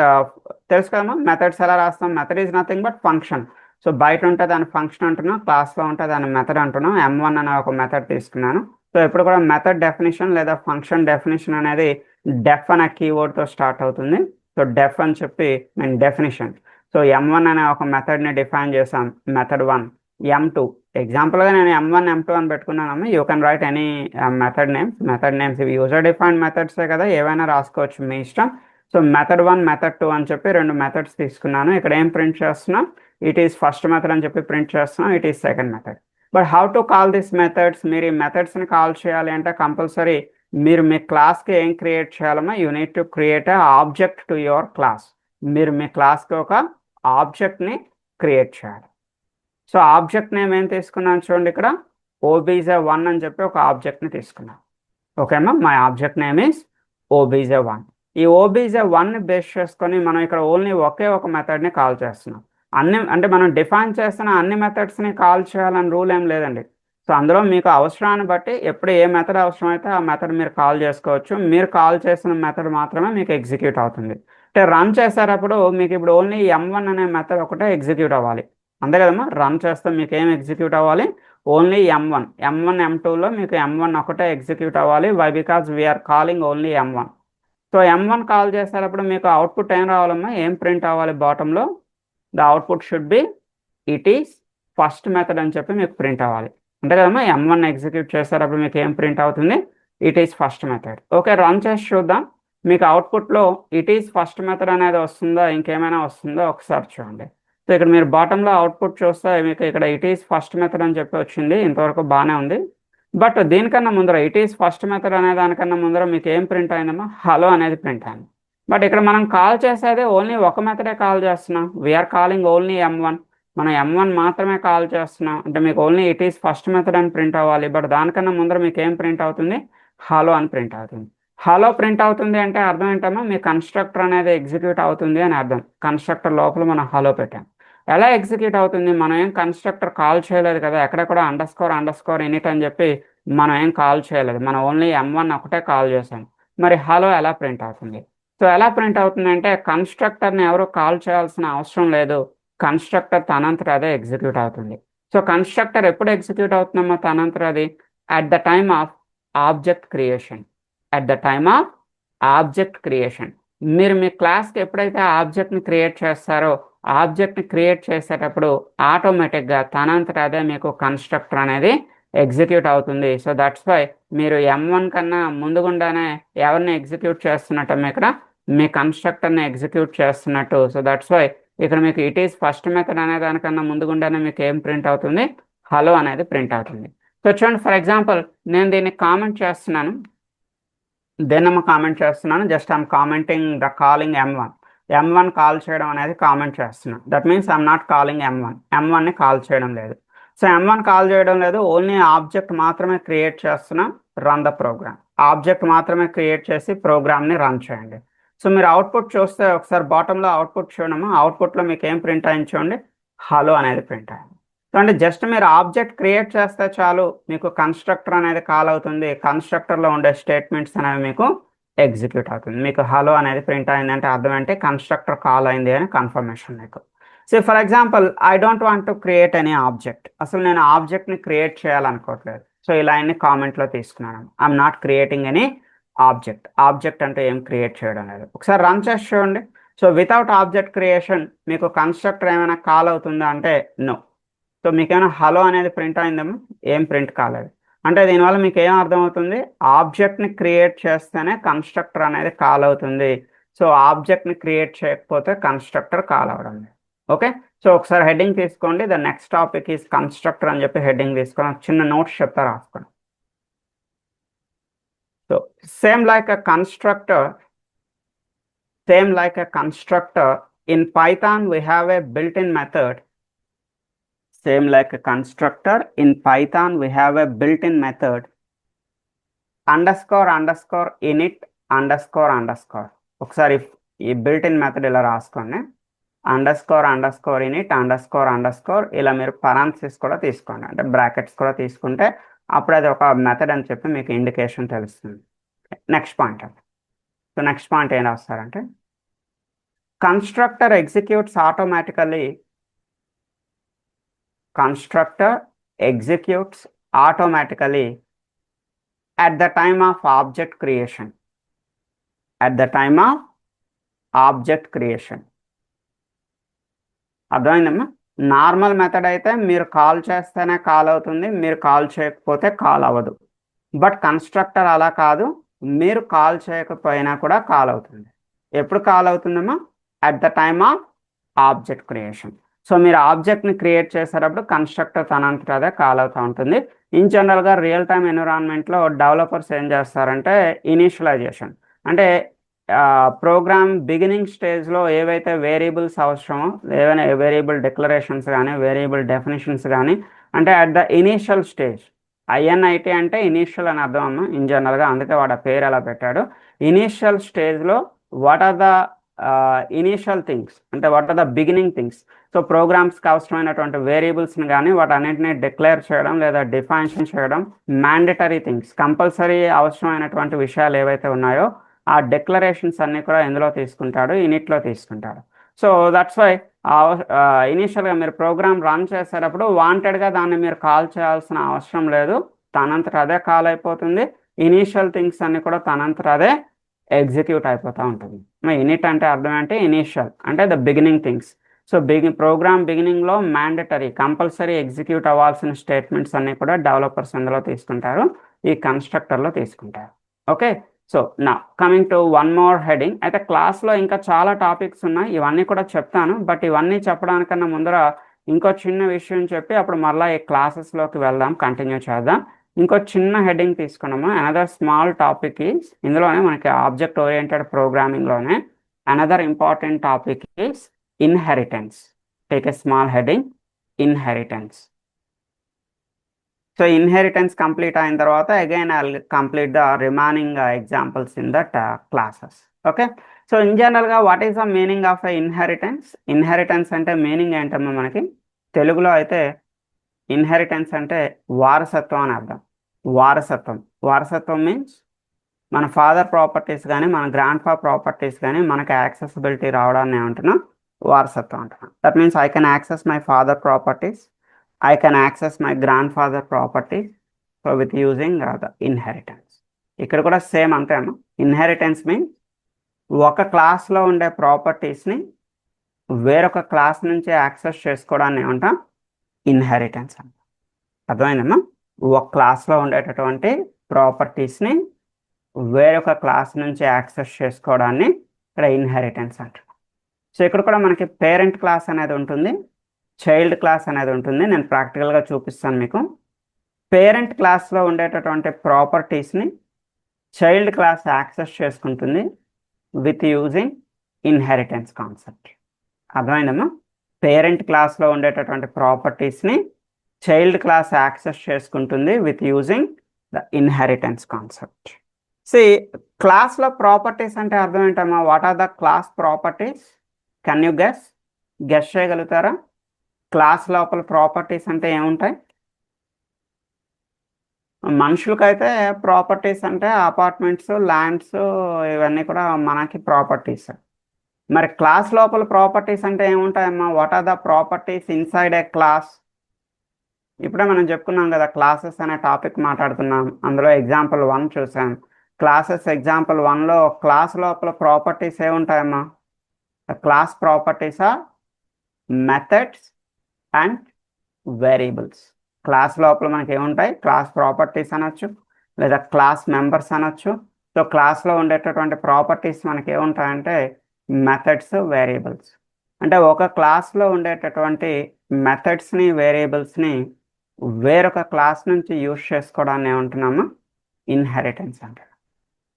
తెలుసు కదమ్మా మెథడ్స్ ఎలా రాస్తాం. Method is nothing but function. So బయట ఉంటే దాని ఫంక్షన్ అంటున్నాం, క్లాస్లో ఉంటే దాని మెథడ్ అంటున్నాం. M1 అనే ఒక మెథడ్ తీసుకున్నాను. సో ఇప్పుడు కూడా మెథడ్ డెఫినేషన్ లేదా ఫంక్షన్ డెఫినేషన్ అనేది డెఫ్ అనే కీవర్డ్తో స్టార్ట్ అవుతుంది. సో డెఫ్ అని చెప్పి నేను డెఫినేషన్. సో M1 అనే ఒక మెథడ్ని డిఫైన్ చేసాం, మెథడ్ 1. M2 ఎగ్జాంపుల్గా నేను M1 M2 అని పెట్టుకున్నాను. You can write any method names ఇవి యూజర్ డిఫైన్డ్ మెథడ్సే కదా, ఏవైనా రాసుకోవచ్చు మీ ఇష్టం. సో మెథడ్ 1 మెథడ్ 2 అని చెప్పి రెండు మెథడ్స్ తీసుకున్నాను. ఇక్కడ ఏం ప్రింట్ చేస్తున్నాం, ఇట్ ఈస్ ఫస్ట్ మెథడ్ అని చెప్పి ప్రింట్ చేస్తున్నాం, it is second method. But how to call this methods, మీరు ఈ మెథడ్స్ని కాల్ చేయాలి అంటే కంపల్సరీ మీరు మీ క్లాస్కి ఏం క్రియేట్ చేయాలమ్మా, you need to create a object to your class. మీరు మీ క్లాస్కి ఒక ఆబ్జెక్ట్ని క్రియేట్ చేయాలి. సో ఆబ్జెక్ట్ నేమ్ ఏం తీసుకున్నాను చూడండి, ఇక్కడ obj1 అని చెప్పి ఒక ఆబ్జెక్ట్ని తీసుకున్నాను. ఓకేమ్మా, my object name is obj1. ఈ obj1ని బేస్ చేసుకొని మనం ఇక్కడ ఓన్లీ ఒకే ఒక మెథడ్ని కాల్ చేస్తున్నాం. అంటే మనం డిఫైన్ చేస్తున్న అన్ని మెథడ్స్ని కాల్ చేయాలని రూల్ ఏం లేదండి. సో అందులో మీకు అవసరాన్ని బట్టి ఎప్పుడు ఏ మెథడ్ అవసరమైతే ఆ మెథడ్ మీరు కాల్ చేసుకోవచ్చు. మీరు కాల్ చేసిన మెథడ్ మాత్రమే మీకు ఎగ్జిక్యూట్ అవుతుంది. అంటే రన్ చేసేటప్పుడు మీకు ఇప్పుడు ఓన్లీ M1 అనే మెథడ్ ఒకటే ఎగ్జిక్యూట్ అవ్వాలి. అంతే కదమ్మా, రన్ చేస్తే మీకు ఏం ఎగ్జిక్యూట్ అవ్వాలి, ఓన్లీ M1. M2లో మీకు M1 ఒకటే ఎగ్జిక్యూట్ అవ్వాలి. Why, because we're calling only M1. So M1 call చేసేటప్పుడు మీకు అవుట్పుట్ ఏం రావాలమ్మా, ఏం ప్రింట్ అవ్వాలి బాటంలో, the output should be it is first method అని చెప్పి మీకు ప్రింట్ అవ్వాలి. అంతే కదమ్మా, M1 ఎగ్జిక్యూట్ చేసేటప్పుడు మీకు ఏం ప్రింట్ అవుతుంది, it is first method. Okay, run చేసి చూద్దాం మీకు అవుట్పుట్లో ఇట్ ఈస్ ఫస్ట్ మెథడ్ అనేది వస్తుందో ఇంకేమైనా వస్తుందో ఒకసారి చూడండి. సో ఇక్కడ మీరు బాటంలో అవుట్పుట్ చూస్తే మీకు ఇక్కడ ఇట్ ఈస్ ఫస్ట్ మెథడ్ అని చెప్పి వచ్చింది, ఇంతవరకు బాగానే ఉంది. బట్ దీనికన్నా ముందర ఇట్ ఈస్ ఫస్ట్ మెథడ్ అనే దానికన్నా ముందర మీకు ఏం ప్రింట్ అయిందమ్మా, హలో అనేది ప్రింట్ అయింది. బట్ ఇక్కడ మనం కాల్ చేసేది ఓన్లీ ఒక మెథడే కాల్ చేస్తున్నాం, వీఆర్ కాలింగ్ ఓన్లీ M1. మనం M1 మాత్రమే కాల్ చేస్తున్నాం, అంటే మీకు only it is first method అని ప్రింట్ అవ్వాలి. బట్ దానికన్నా ముందర మీకు ఏం ప్రింట్ అవుతుంది, హలో అని ప్రింట్ అవుతుంది. హలో ప్రింట్ అవుతుంది అంటే అర్థం ఏంటమ్మా, మీ కన్స్ట్రక్టర్ అనేది ఎగ్జిక్యూట్ అవుతుంది అని అర్థం. కన్స్ట్రక్టర్ లోపల మనం హలో పెట్టాం. ఎలా ఎగ్జిక్యూట్ అవుతుంది, మనం ఏం కన్స్ట్రక్టర్ కాల్ చేయలేదు కదా, ఎక్కడ కూడా అండర్స్కోర్ ఇనిట్ అని చెప్పి మనం ఏం కాల్ చేయలేదు, మనం ఓన్లీ M1 ఒకటే కాల్ చేసాం. మరి హలో ఎలా ప్రింట్ అవుతుంది? సో ఎలా ప్రింట్ అవుతుంది అంటే కన్స్ట్రక్టర్ని ఎవరు కాల్ చేయాల్సిన అవసరం లేదు, కన్స్ట్రక్టర్ తనంతట అదే ఎగ్జిక్యూట్ అవుతుంది. సో కన్స్ట్రక్టర్ ఎప్పుడు ఎగ్జిక్యూట్ అవుతుందమ్మా తనంతట అది, at the time of object creation. At the time of object creation, మీరు మీ క్లాస్కి ఎప్పుడైతే ఆబ్జెక్ట్ని క్రియేట్ చేస్తారో ఆబ్జెక్ట్ని క్రియేట్ చేసేటప్పుడు ఆటోమేటిక్గా తనంతట అదే మీకు కన్స్ట్రక్టర్ అనేది ఎగ్జిక్యూట్ అవుతుంది. సో దట్స్ వై మీరు M1 కన్నా ముందుగుండానే ఎవరిని ఎగ్జిక్యూట్ చేస్తున్నట్టు ఇక్కడ మీ కన్స్ట్రక్టర్ని ఎగ్జిక్యూట్ చేస్తున్నట్టు. సో దట్స్ వై ఇక్కడ మీకు ఇట్ ఈస్ ఫస్ట్ మెథడ్ అనే దానికన్నా ముందుగుండానే మీకు ఏం ప్రింట్ అవుతుంది, హలో అనేది ప్రింట్ అవుతుంది. సో చూడండి, ఫర్ ఎగ్జాంపుల్ నేను దీన్ని కామెంట్ చేస్తున్నాను, just I'm commenting the calling M1 call చేయడం అనేది కామెంట్ చేస్తున్నాను. That means I'm not calling M1ని కాల్ చేయడం లేదు. సో M1 కాల్ చేయడం లేదు, ఓన్లీ ఆబ్జెక్ట్ మాత్రమే క్రియేట్ చేస్తున్నాం. రన్ ద ప్రోగ్రామ్, ఆబ్జెక్ట్ మాత్రమే క్రియేట్ చేసి ప్రోగ్రామ్ని రన్ చేయండి. సో మీరు అవుట్పుట్ చూస్తే ఒకసారి బాటంలో అవుట్పుట్ చూడము, అవుట్పుట్లో మీకు ఏం ప్రింట్ అయింది చూడండి, హలో అనేది ప్రింట్ అయింది. సో అంటే జస్ట్ మీరు ఆబ్జెక్ట్ క్రియేట్ చేస్తే చాలు, మీకు కన్స్ట్రక్టర్ అనేది కాల్ అవుతుంది, కన్స్ట్రక్టర్లో ఉండే స్టేట్మెంట్స్ అనేవి మీకు ఎగ్జిక్యూట్ అవుతుంది. మీకు హలో అనేది ప్రింట్ అయింది అంటే అర్థం అంటే కన్స్ట్రక్టర్ కాల్ అయింది అని కన్ఫర్మేషన్ మీకు. So for example I don't want to create any object, అసలు నేను ఆబ్జెక్ట్ని క్రియేట్ చేయాలనుకోవట్లేదు. సో ఇలా అన్ని కామెంట్లో తీసుకున్నాను, I'm not creating any object అంటే ఏం క్రియేట్ చేయడం లేదు. ఒకసారి రన్ చేసి చూడండి. సో వితౌట్ ఆబ్జెక్ట్ క్రియేషన్ మీకు కన్స్ట్రక్టర్ ఏమైనా కాల్ అవుతుందా అంటే నో. సో మీకు ఏమైనా హలో అనేది ప్రింట్ అయిందేమో, ఏం ప్రింట్ కాలేదు. అంటే దీనివల్ల మీకు ఏం అర్థమవుతుంది, ఆబ్జెక్ట్ని క్రియేట్ చేస్తేనే కన్స్ట్రక్టర్ అనేది కాల్ అవుతుంది. సో ఆబ్జెక్ట్ని క్రియేట్ చేయకపోతే కన్స్ట్రక్టర్ కాల్ అవడం లేదు. ఓకే, సో ఒకసారి హెడ్డింగ్ తీసుకోండి, the next topic is constructor అని చెప్పి హెడ్డింగ్ తీసుకొని చిన్న నోట్స్ చెప్తా రాసుకోండి. So same like a constructor in Python we have a built-in method. Same like a constructor in Python we have a built-in method __init __. ఒకసారి ఈ built-in method ఇలా రాసుకోండి, __init __. ఇలా మీరు parentheses కూడా తీసుకోండి, అంటే బ్రాకెట్స్ కూడా తీసుకుంటే అప్పుడు అది ఒక మెథడ్ అని చెప్పి మీకు ఇండికేషన్ తెలుస్తుంది. Next point, so next point ఏం రాస్తారంటే constructor executes automatically at the time of object creation. అర్థమైందమ్మా? నార్మల్ మెథడ్ అయితే మీరు కాల్ చేస్తేనే కాల్ అవుతుంది, మీరు కాల్ చేయకపోతే కాల్ అవ్వదు. బట్ కన్స్ట్రక్టర్ అలా కాదు, మీరు కాల్ చేయకపోయినా కూడా కాల్ అవుతుంది. ఎప్పుడు కాల్ అవుతుందమ్మా? At the time of object creation. So మీరు ఆబ్జెక్ట్ని క్రియేట్ చేసేటప్పుడు కన్స్ట్రక్టర్ తనంతట అదే కాల్ అవుతూ ఉంటుంది. ఇన్ జనరల్గా రియల్ టైమ్ ఎన్విరాన్మెంట్లో డెవలపర్స్ ఏం చేస్తారంటే ఇనిషియలైజేషన్, అంటే ప్రోగ్రామ్ బిగినింగ్ స్టేజ్లో ఏవైతే వేరియబుల్స్ అవసరమో, ఏవైనా వేరియబుల్ డిక్లరేషన్స్ కానీ వేరియబుల్ డెఫినేషన్స్ కానీ, అంటే at the initial stage, INIT అంటే ఇనీషియల్ అని అర్థం అమ్మ ఇన్ జనరల్గా, అందుకే వాడు ఆ పేరు అలా పెట్టాడు. ఇనీషియల్ స్టేజ్లో what are the initial things, అంటే what are the beginning things. So ప్రోగ్రామ్స్కి అవసరమైనటువంటి వేరియబుల్స్ని కానీ వాటన్నింటినీ డిక్లేర్ చేయడం లేదా డిఫైన్ చేయడం, మ్యాండేటరీ థింగ్స్, కంపల్సరీ అవసరమైనటువంటి విషయాలు ఏవైతే ఉన్నాయో ఆ డిక్లరేషన్స్ అన్నీ కూడా ఎందులో తీసుకుంటాడు, ఇనిట్లో తీసుకుంటాడు. సో దట్స్ వై ఇనీషియల్గా మీరు ప్రోగ్రామ్ రన్ చేసేటప్పుడు వాంటెడ్గా దాన్ని మీరు కాల్ చేయాల్సిన అవసరం లేదు, తనంతట అదే కాల్ అయిపోతుంది. ఇనీషియల్ థింగ్స్ అన్ని కూడా తనంతట అదే ఎగ్జిక్యూట్ అయిపోతూ ఉంటుంది. ఇనిట్ అంటే అర్థం అంటే ఇనీషియల్ అంటే the beginning things. So program బిగినింగ్లో మ్యాండేటరీ కంపల్సరీ ఎగ్జిక్యూట్ అవ్వాల్సిన స్టేట్మెంట్స్ అన్నీ కూడా డెవలపర్స్ ఎందులో తీసుకుంటారు, ఈ కన్స్ట్రక్టర్లో తీసుకుంటారు. Okay, so now coming to one more heading. అయితే క్లాస్లో ఇంకా చాలా టాపిక్స్ ఉన్నాయి, ఇవన్నీ కూడా చెప్తాను. బట్ ఇవన్నీ చెప్పడానికన్నా ముందర ఇంకో చిన్న విషయం చెప్పి అప్పుడు మళ్ళీ ఈ క్లాసెస్లోకి వెళ్దాం, కంటిన్యూ చేద్దాం. ఇంకో చిన్న హెడ్డింగ్ తీసుకున్నాము, అనదర్ స్మాల్ టాపిక్ ఈస్, ఇందులోనే మనకి ఆబ్జెక్ట్ ఓరియంటెడ్ ప్రోగ్రామింగ్లోనే another important topic is inheritance. Take a small heading, inheritance. So inheritance complete అయిన తర్వాత again I will complete the remaining examples in that classes. Okay, so in జనరల్గా what is the meaning of a inheritance? Inheritance అంటే meaning ఏంటమ్మా మనకి తెలుగులో అయితే inheritance అంటే వారసత్వం అని అర్థం. వారసత్వం మీన్స్ మన ఫాదర్ ప్రాపర్టీస్ కానీ మన గ్రాండ్ ఫాదర్ ప్రాపర్టీస్ కానీ మనకి యాక్సెసిబిలిటీ రావడాన్ని ఏమంటున్నాం, వారసత్వం అంటున్నాం. That means I can access my father properties, I can access my grandfather property with using the inheritance. ఇక్కడ కూడా సేమ్ అంతే అన్న. ఇన్హెరిటెన్స్ మీన్స్ ఒక క్లాస్లో ఉండే ప్రాపర్టీస్ని వేరొక క్లాస్ నుంచి యాక్సెస్ చేసుకోవడాన్ని ఏమంటాం, ఇన్హెరిటెన్స్ అంట. అర్థమైందమ్మా? ఒక క్లాస్లో ఉండేటటువంటి ప్రాపర్టీస్ని వేరొక క్లాస్ నుంచి యాక్సెస్ చేసుకోవడాన్ని ఇక్కడ ఇన్హెరిటెన్స్ అంటాం. సో ఇక్కడ కూడా మనకి పేరెంట్ క్లాస్ అనేది ఉంటుంది, చైల్డ్ క్లాస్ అనేది ఉంటుంది. నేను ప్రాక్టికల్గా చూపిస్తాను మీకు. పేరెంట్ క్లాస్లో ఉండేటటువంటి ప్రాపర్టీస్ని చైల్డ్ క్లాస్ యాక్సెస్ చేసుకుంటుంది విత్ యూజింగ్ ఇన్హెరిటెన్స్ కాన్సెప్ట్. అర్థమైందమ్మా? పేరెంట్ క్లాస్లో ఉండేటటువంటి ప్రాపర్టీస్ని చైల్డ్ క్లాస్ యాక్సెస్ చేసుకుంటుంది with using the inheritance concept. క్లాస్లో ప్రాపర్టీస్ అంటే అర్థం ఏంటమ్మా? What are the class properties? Can you guess చేయగలుగుతారా? క్లాస్ లోపల ప్రాపర్టీస్ అంటే ఏముంటాయి? మనుషులకైతే ప్రాపర్టీస్ అంటే అపార్ట్మెంట్స్, ల్యాండ్స్, ఇవన్నీ కూడా మనకి ప్రాపర్టీస్. మరి క్లాస్ లోపల ప్రాపర్టీస్ అంటే ఏముంటాయమ్మా? What are the properties inside a class? ఇప్పుడే మనం చెప్పుకున్నాం కదా, క్లాసెస్ అనే టాపిక్ మాట్లాడుతున్నాం, అందులో ఎగ్జాంపుల్ 1 చూసాం. క్లాసెస్ ఎగ్జాంపుల్ 1లో క్లాస్ లోపల ప్రాపర్టీస్ ఏముంటాయమ్మా? Class properties are methods and variables. Class లోపల మనకి ఏముంటాయి, క్లాస్ ప్రాపర్టీస్ అనొచ్చు లేదా క్లాస్ మెంబర్స్ అనొచ్చు. సో క్లాస్లో ఉండేటటువంటి ప్రాపర్టీస్ మనకి ఏముంటాయంటే మెథడ్స్, వేరియబుల్స్. అంటే ఒక క్లాస్లో ఉండేటటువంటి మెథడ్స్ని, వేరియబుల్స్ని వేరొక క్లాస్ నుంచి యూజ్ చేసుకోవడాన్ని ఏమంటున్నాము, ఇన్హెరిటెన్స్ అంటారు.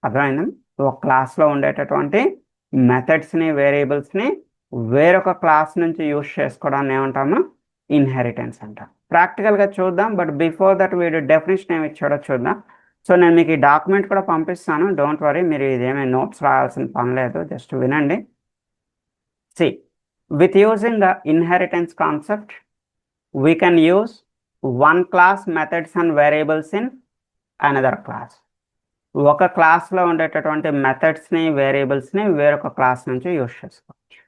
అర్థమైందా? ఒక క్లాస్లో ఉండేటటువంటి మెథడ్స్ని, వేరియబుల్స్ని వేరొక క్లాస్ నుంచి యూజ్ చేసుకోవడాన్ని ఏమంటాము, ఇన్హెరిటెన్స్ అంటాం. ప్రాక్టికల్గా చూద్దాం, బట్ బిఫోర్ దట్ వీడు డెఫినేషన్ ఏమి ఇచ్చాడో చూద్దాం. సో నేను మీకు ఈ డాక్యుమెంట్ కూడా పంపిస్తాను, డోంట్ వరీ, మీరు ఇదేమీ నోట్స్ రాయాల్సిన పని లేదు, జస్ట్ వినండి. See, with using the inheritance concept we can use one class methods and variables in another class. ఒక క్లాస్లో ఉండేటటువంటి మెథడ్స్ని, వేరియబుల్స్ని వేరొక క్లాస్ నుంచి యూజ్ చేసుకోవచ్చు.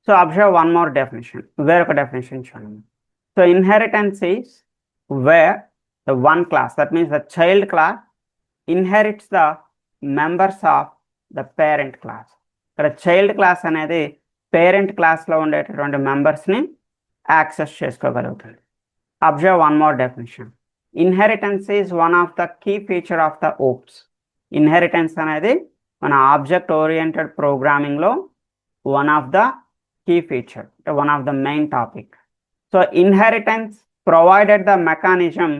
So observe one more definition, వేరొక డెఫినేషన్ చూడండి. So inheritance is where the one class, that means the child class inherits the members of the parent class. ఇక్కడ child class అనేది పేరెంట్ క్లాస్లో ఉండేటటువంటి మెంబర్స్ని యాక్సెస్ చేసుకోగలుగుతుంది. Observe one more definition, inheritance is one of the key feature of the OOPs. Inheritance అనేది మన object oriented ప్రోగ్రామింగ్లో one of the key feature, one of the main topic. So inheritance provided the mechanism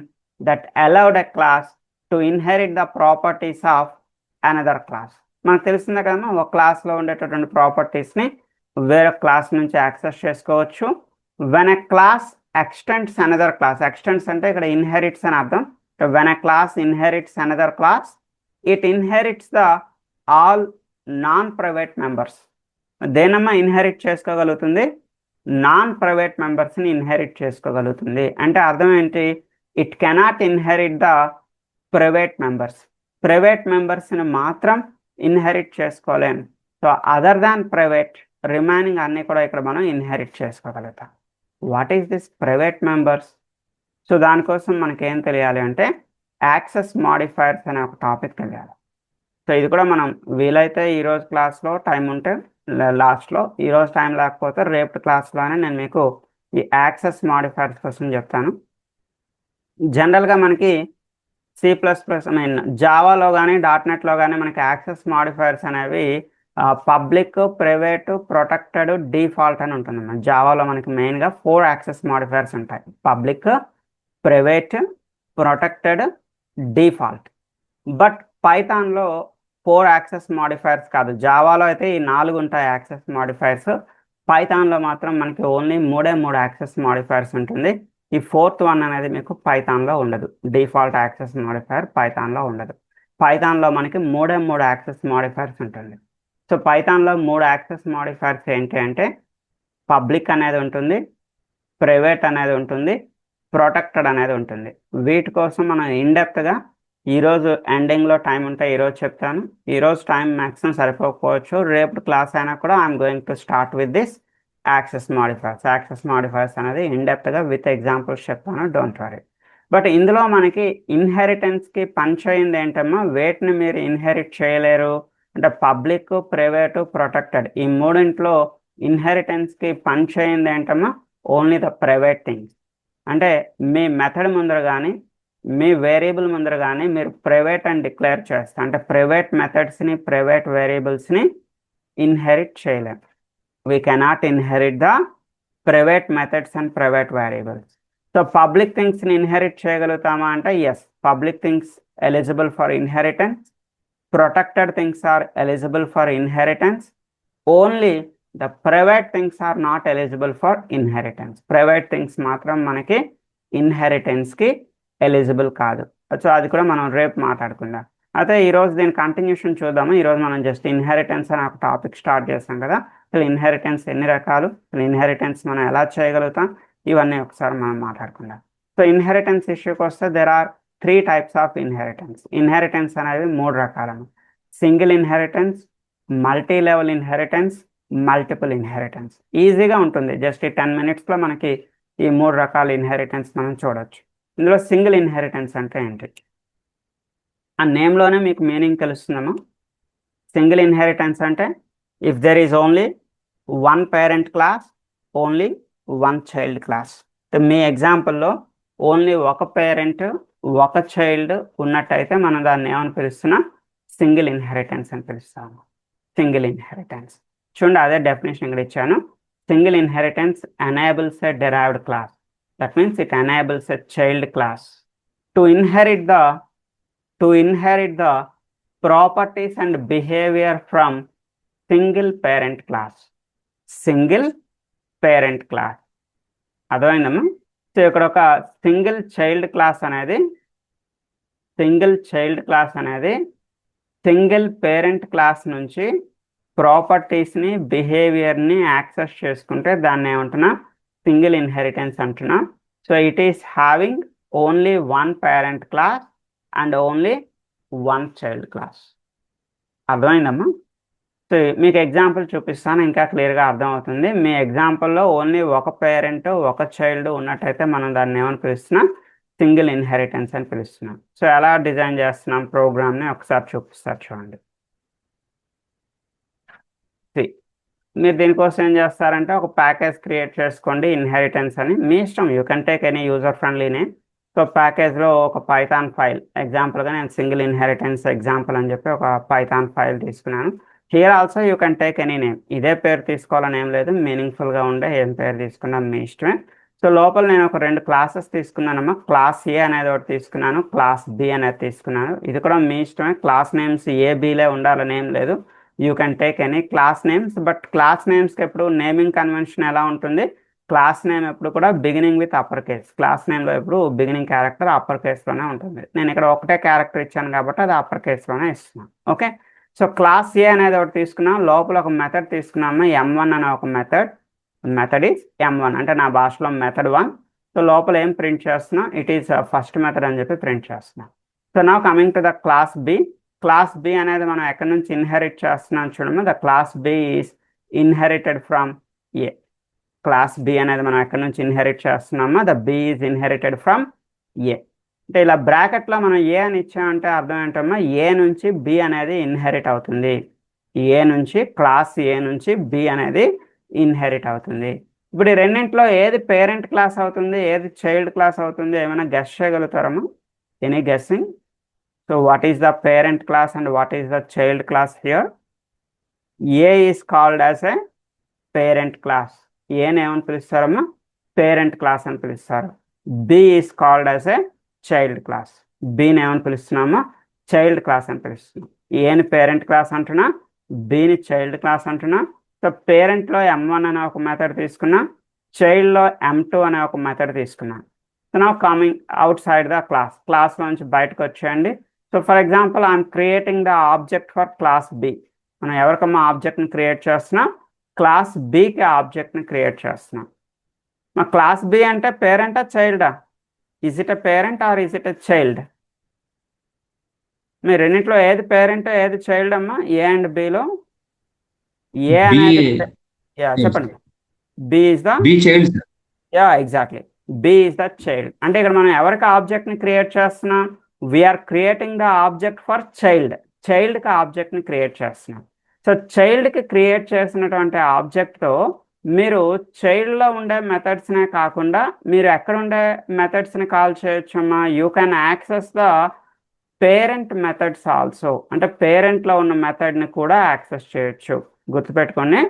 that allowed a class to inherit the properties of another class. మనకు తెలిసిందే కదా, ఒక క్లాస్లో ఉండేటటువంటి ప్రాపర్టీస్ని వేరే క్లాస్ నుంచి యాక్సెస్ చేసుకోవచ్చు. When a class extends another class, extends అంటే ఇక్కడ ఇన్హెరిట్స్ అని అర్థం. When a class inherits another class, it inherits the all non private members. దేనమ్మా ఇన్హెరిట్ చేసుకోగలుగుతుంది, నాన్ ప్రైవేట్ మెంబర్స్ని ఇన్హెరిట్ చేసుకోగలుగుతుంది. అంటే అర్థం ఏంటి, it cannot inherit the private members. Private మెంబర్స్ని మాత్రం ఇన్హెరిట్ చేసుకోలేం. So other than private remaining అన్నీ కూడా ఇక్కడ మనం ఇన్హెరిట్ చేసుకోగలుగుతాం. What is this private members? So దానికోసం మనకి ఏం తెలియాలి అంటే యాక్సెస్ మాడిఫైర్స్ అనే ఒక టాపిక్ తెలియాలి. సో ఇది కూడా మనం వీలైతే ఈరోజు క్లాస్లో టైం ఉంటే లాస్ట్లో, ఈరోజు టైం లేకపోతే రేపు క్లాస్లోనే నేను మీకు ఈ యాక్సెస్ మాడిఫైర్స్ కోసం చెప్తాను. జనరల్గా మనకి C++, జావాలో కానీ .NETలో కానీ మనకి యాక్సెస్ మాడిఫైర్స్ అనేవి పబ్లిక్, ప్రైవేట్, ప్రొటెక్టెడ్, డిఫాల్ట్ అని ఉంటుంది. జావాలో మనకి మెయిన్గా 4 యాక్సెస్ మాడిఫైర్స్ ఉంటాయి, public, private, protected, default. But పైథాన్లో 4 యాక్సెస్ మాడిఫైర్స్ కాదు, జావాలో అయితే ఈ 4 ఉంటాయి యాక్సెస్ మాడిఫైర్స్. పైథాన్లో మాత్రం మనకి ఓన్లీ 3 యాక్సెస్ మాడిఫైర్స్ ఉంటుంది. ఈ 4th వన్ అనేది మీకు పైథాన్లో ఉండదు, డిఫాల్ట్ యాక్సెస్ మాడిఫైర్ పైథాన్లో ఉండదు. పైథాన్లో మనకి 3 యాక్సెస్ మాడిఫైర్స్ ఉంటుంది. సో పైథాన్లో 3 యాక్సెస్ మాడిఫైర్స్ ఏంటి అంటే పబ్లిక్ అనేది ఉంటుంది, ప్రైవేట్ అనేది ఉంటుంది, ప్రొటెక్టెడ్ అనేది ఉంటుంది. వీటి కోసం మనం ఇన్డెప్త్గా ఈరోజు ఎండింగ్లో టైం ఉంటే ఈరోజు చెప్తాను. ఈరోజు టైం మ్యాక్సిమం సరిపోకపోవచ్చు, రేపు క్లాస్ అయినా కూడా I'm going to start with this access modifiers. Access modifiers అనేది ఇన్డెప్త్గా విత్ ఎగ్జాంపుల్స్ చెప్తాను, డోంట్ వరీ. బట్ ఇందులో మనకి ఇన్హెరిటెన్స్కి పంచయింది ఏంటమ్మా, వేటిని మీరు ఇన్హెరిట్ చేయలేరు అంటే పబ్లిక్, ప్రైవేటు, ప్రొటెక్టెడ్, ఈ మూడింట్లో ఇన్హెరిటెన్స్కి పంచయింది ఏంటమ్మా, ఓన్లీ ద ప్రైవేట్ థింగ్స్. అంటే మీ మెథడ్ ముందర కానీ మీ వేరియబుల్ ముందర కానీ మీరు ప్రైవేట్ అని డిక్లేర్ చేస్తారు, అంటే ప్రైవేట్ మెథడ్స్ని, ప్రైవేట్ వేరియబుల్స్ని ఇన్హెరిట్ చేయలేం. We cannot inherit the private methods and private variables. So public థింగ్స్ని ఇన్హెరిట్ చేయగలుగుతామా అంటే yes, public things eligible for inheritance, protected things are eligible for inheritance, only the private things are not eligible for inheritance. Private things మాత్రం మనకి ఇన్హెరిటెన్స్కి eligible కాదు. So అది కూడా మనం రేపు మాట్లాడుకుందాం. అయితే ఈరోజు దీని కంటిన్యూషన్ చూద్దాము. ఈరోజు మనం జస్ట్ ఇన్హెరిటెన్స్ అనే ఒక టాపిక్ స్టార్ట్ చేస్తాం కదా, అసలు ఇన్హెరిటెన్స్ ఎన్ని రకాలు, ఇన్హెరిటెన్స్ మనం ఎలా చేయగలుగుతాం, ఇవన్నీ ఒకసారి మనం మాట్లాడుకుందాం. సో ఇన్హెరిటెన్స్ ఇష్యూకి వస్తే there are 3 types of inheritance. Inheritance అనేవి 3 రకాలు, single inheritance, multi level inheritance, multiple inheritance. ఈజీగా ఉంటుంది, జస్ట్ ఈ 10 minutesలో మనకి ఈ 3 రకాల ఇన్హెరిటెన్స్ మనం చూడొచ్చు. ఇందులో సింగిల్ ఇన్హెరిటెన్స్ అంటే ఏంటి, ఆ నేమ్లోనే మీకు మీనింగ్ తెలుస్తుందమ్మా. సింగిల్ ఇన్హెరిటెన్స్ అంటే if there is only 1 parent class, only 1 child class. మీ ఎగ్జాంపుల్లో ఓన్లీ ఒక పేరెంట్ ఒక చైల్డ్ ఉన్నట్టయితే మనం దాన్ని ఏమని పిలుస్తున్నాం, సింగిల్ ఇన్హెరిటెన్స్ అని పిలుస్తాము. Single inheritance. చూడండి అదే డెఫినేషన్ ఇక్కడ ఇచ్చాను. Single inheritance enables a derived class, that means it enables a child class to inherit the properties and behaviour from single parent class. Single parent class అర్థమైందమ్మా? So ఇక్కడ ఒక single child class అనేది single parent class నుంచి ప్రాపర్టీస్ని బిహేవియర్ని access చేసుకుంటే దాన్ని ఏమంటున్నా, single inheritance అంటున్నా. So it is having only one parent class and only one child class. అర్థమైందమ్మా? సో మీకు ఎగ్జాంపుల్ చూపిస్తాను, ఇంకా క్లియర్గా అర్థమవుతుంది. మీ ఎగ్జాంపుల్లో ఓన్లీ ఒక పేరెంట్ ఒక చైల్డ్ ఉన్నట్టయితే మనం దాన్ని ఏమని పిలుస్తున్నాం, సింగిల్ ఇన్హెరిటెన్స్ అని పిలుస్తున్నాం. సో ఎలా డిజైన్ చేస్తున్నాం ప్రోగ్రామ్ని ఒకసారి చూపిస్తారు చూడండి. మీరు దీనికోసం ఏం చేస్తారంటే ఒక ప్యాకేజ్ క్రియేట్ చేసుకోండి, ఇన్హెరిటెన్స్ అని. మీ ఇష్టం, you can take any user friendly name. So ప్యాకేజ్లో ఒక పైథాన్ ఫైల్, ఎగ్జాంపుల్గా నేను సింగిల్ ఇన్హెరిటెన్స్ ఎగ్జాంపుల్ అని చెప్పి ఒక పైథాన్ ఫైల్ తీసుకున్నాను. Here also you can take any name. ఇదే పేరు తీసుకోవాలని ఏం లేదు, మీనింగ్ఫుల్గా ఉండే ఏం పేరు తీసుకున్నా మీ ఇష్టమే. సో లోపల నేను ఒక 2 క్లాసెస్ తీసుకున్నానమ్మా. క్లాస్ ఏ అనేది ఒకటి తీసుకున్నాను, క్లాస్ బి అనేది తీసుకున్నాను. ఇది కూడా మీ ఇష్టమే, క్లాస్ నేమ్స్ ఏ బీలే ఉండాలని ఏం లేదు. You can take any class names. But class నేమ్స్కి ఎప్పుడు నేమింగ్ కన్వెన్షన్ ఎలా ఉంటుంది, క్లాస్ నేమ్ ఎప్పుడు కూడా beginning with upper case. Class నేమ్లో ఎప్పుడు బిగినింగ్ క్యారెక్టర్ అప్పర్ కేస్లోనే ఉంటుంది. నేను ఇక్కడ ఒకటే క్యారెక్టర్ ఇచ్చాను కాబట్టి అది అప్పర్ కేస్లోనే ఇస్తున్నాను. ఓకే, సో క్లాస్ ఏ అనేది ఒకటి తీసుకున్నాం. లోపల ఒక మెథడ్ తీసుకున్నాము, M1 అనే ఒక మెథడ్ ఈజ్ M1 అంటే నా భాషలో మెథడ్ 1. సో లోపల ఏం ప్రింట్ చేస్తున్నాం, ఇట్ ఈస్ ఫస్ట్ మెథడ్ అని చెప్పి ప్రింట్ చేస్తున్నాం. So now coming to the class B. Class B అనేది మనం ఎక్కడి నుంచి ఇన్హెరిట్ చేస్తున్నాం చూడము, the class B is inherited from A. Class B అనేది మనం ఎక్కడి నుంచి ఇన్హెరిట్ చేస్తున్నామో, the B is inherited from A. అంటే ఇలా బ్రాకెట్లో మనం ఏ అని ఇచ్చామంటే అర్థం ఏంటమ్మా, ఏ నుంచి బి అనేది ఇన్హెరిట్ అవుతుంది. క్లాస్ ఏ నుంచి బి అనేది ఇన్హెరిట్ అవుతుంది. ఇప్పుడు ఈ రెండింటిలో ఏది పేరెంట్ క్లాస్ అవుతుంది, ఏది చైల్డ్ క్లాస్ అవుతుంది, ఏమైనా గెస్ చేయగలుగుతారమ్మా? Any guessing? So what is the parent class and what is the child class here? A is called as a parent class. A ని ఏమని పిలుస్తారమ్మా, పేరెంట్ క్లాస్ అని పిలుస్తారు. B is called as a child class. B ని ఏమని పిలుస్తున్నామా, child class అని పిలుస్తున్నాం. A ని parent class అంటున్నా, B ని చైల్డ్ క్లాస్ అంటున్నా. సో పేరెంట్లో M1 అనే ఒక మెథడ్ తీసుకున్నా, చైల్డ్లో M2 అనే ఒక మెథడ్ తీసుకున్నా. So now coming outside the class నుంచి బయటకు వచ్చేయండి. So for example I'm creating the object for class B. మనం ఎవరికమ్మా ఆబ్జెక్ట్ని క్రియేట్ చేస్తున్నాం, క్లాస్ బికి ఆబ్జెక్ట్ని క్రియేట్ చేస్తున్నాం. మా క్లాస్ బి అంటే పేరెంటా చైల్డా? Is it a parent or is it a child? మీరు రెండింటిలో ఏది పేరెంట్ ఏది చైల్డ్ అమ్మా? ఏ అండ్ బిలో ఏ అనేది చెప్పండి. B is the child. Exactly, B is the child. అంటే ఇక్కడ మనం ఎవరికి ఆబ్జెక్ట్ని క్రియేట్ చేస్తున్నాం, we're creating the object for చైల్డ్కి ఆబ్జెక్ట్ని క్రియేట్ చేస్తున్నాం. సో చైల్డ్కి క్రియేట్ చేసినటువంటి ఆబ్జెక్ట్తో మీరు చైల్డ్లో ఉండే మెథడ్స్నే కాకుండా మీరు ఎక్కడ ఉండే మెథడ్స్ని కాల్ చేయొచ్చమ్మా, you can access the parent methods also. అంటే పేరెంట్లో ఉన్న మెథడ్ని కూడా యాక్సెస్ చేయొచ్చు. గుర్తుపెట్టుకొని,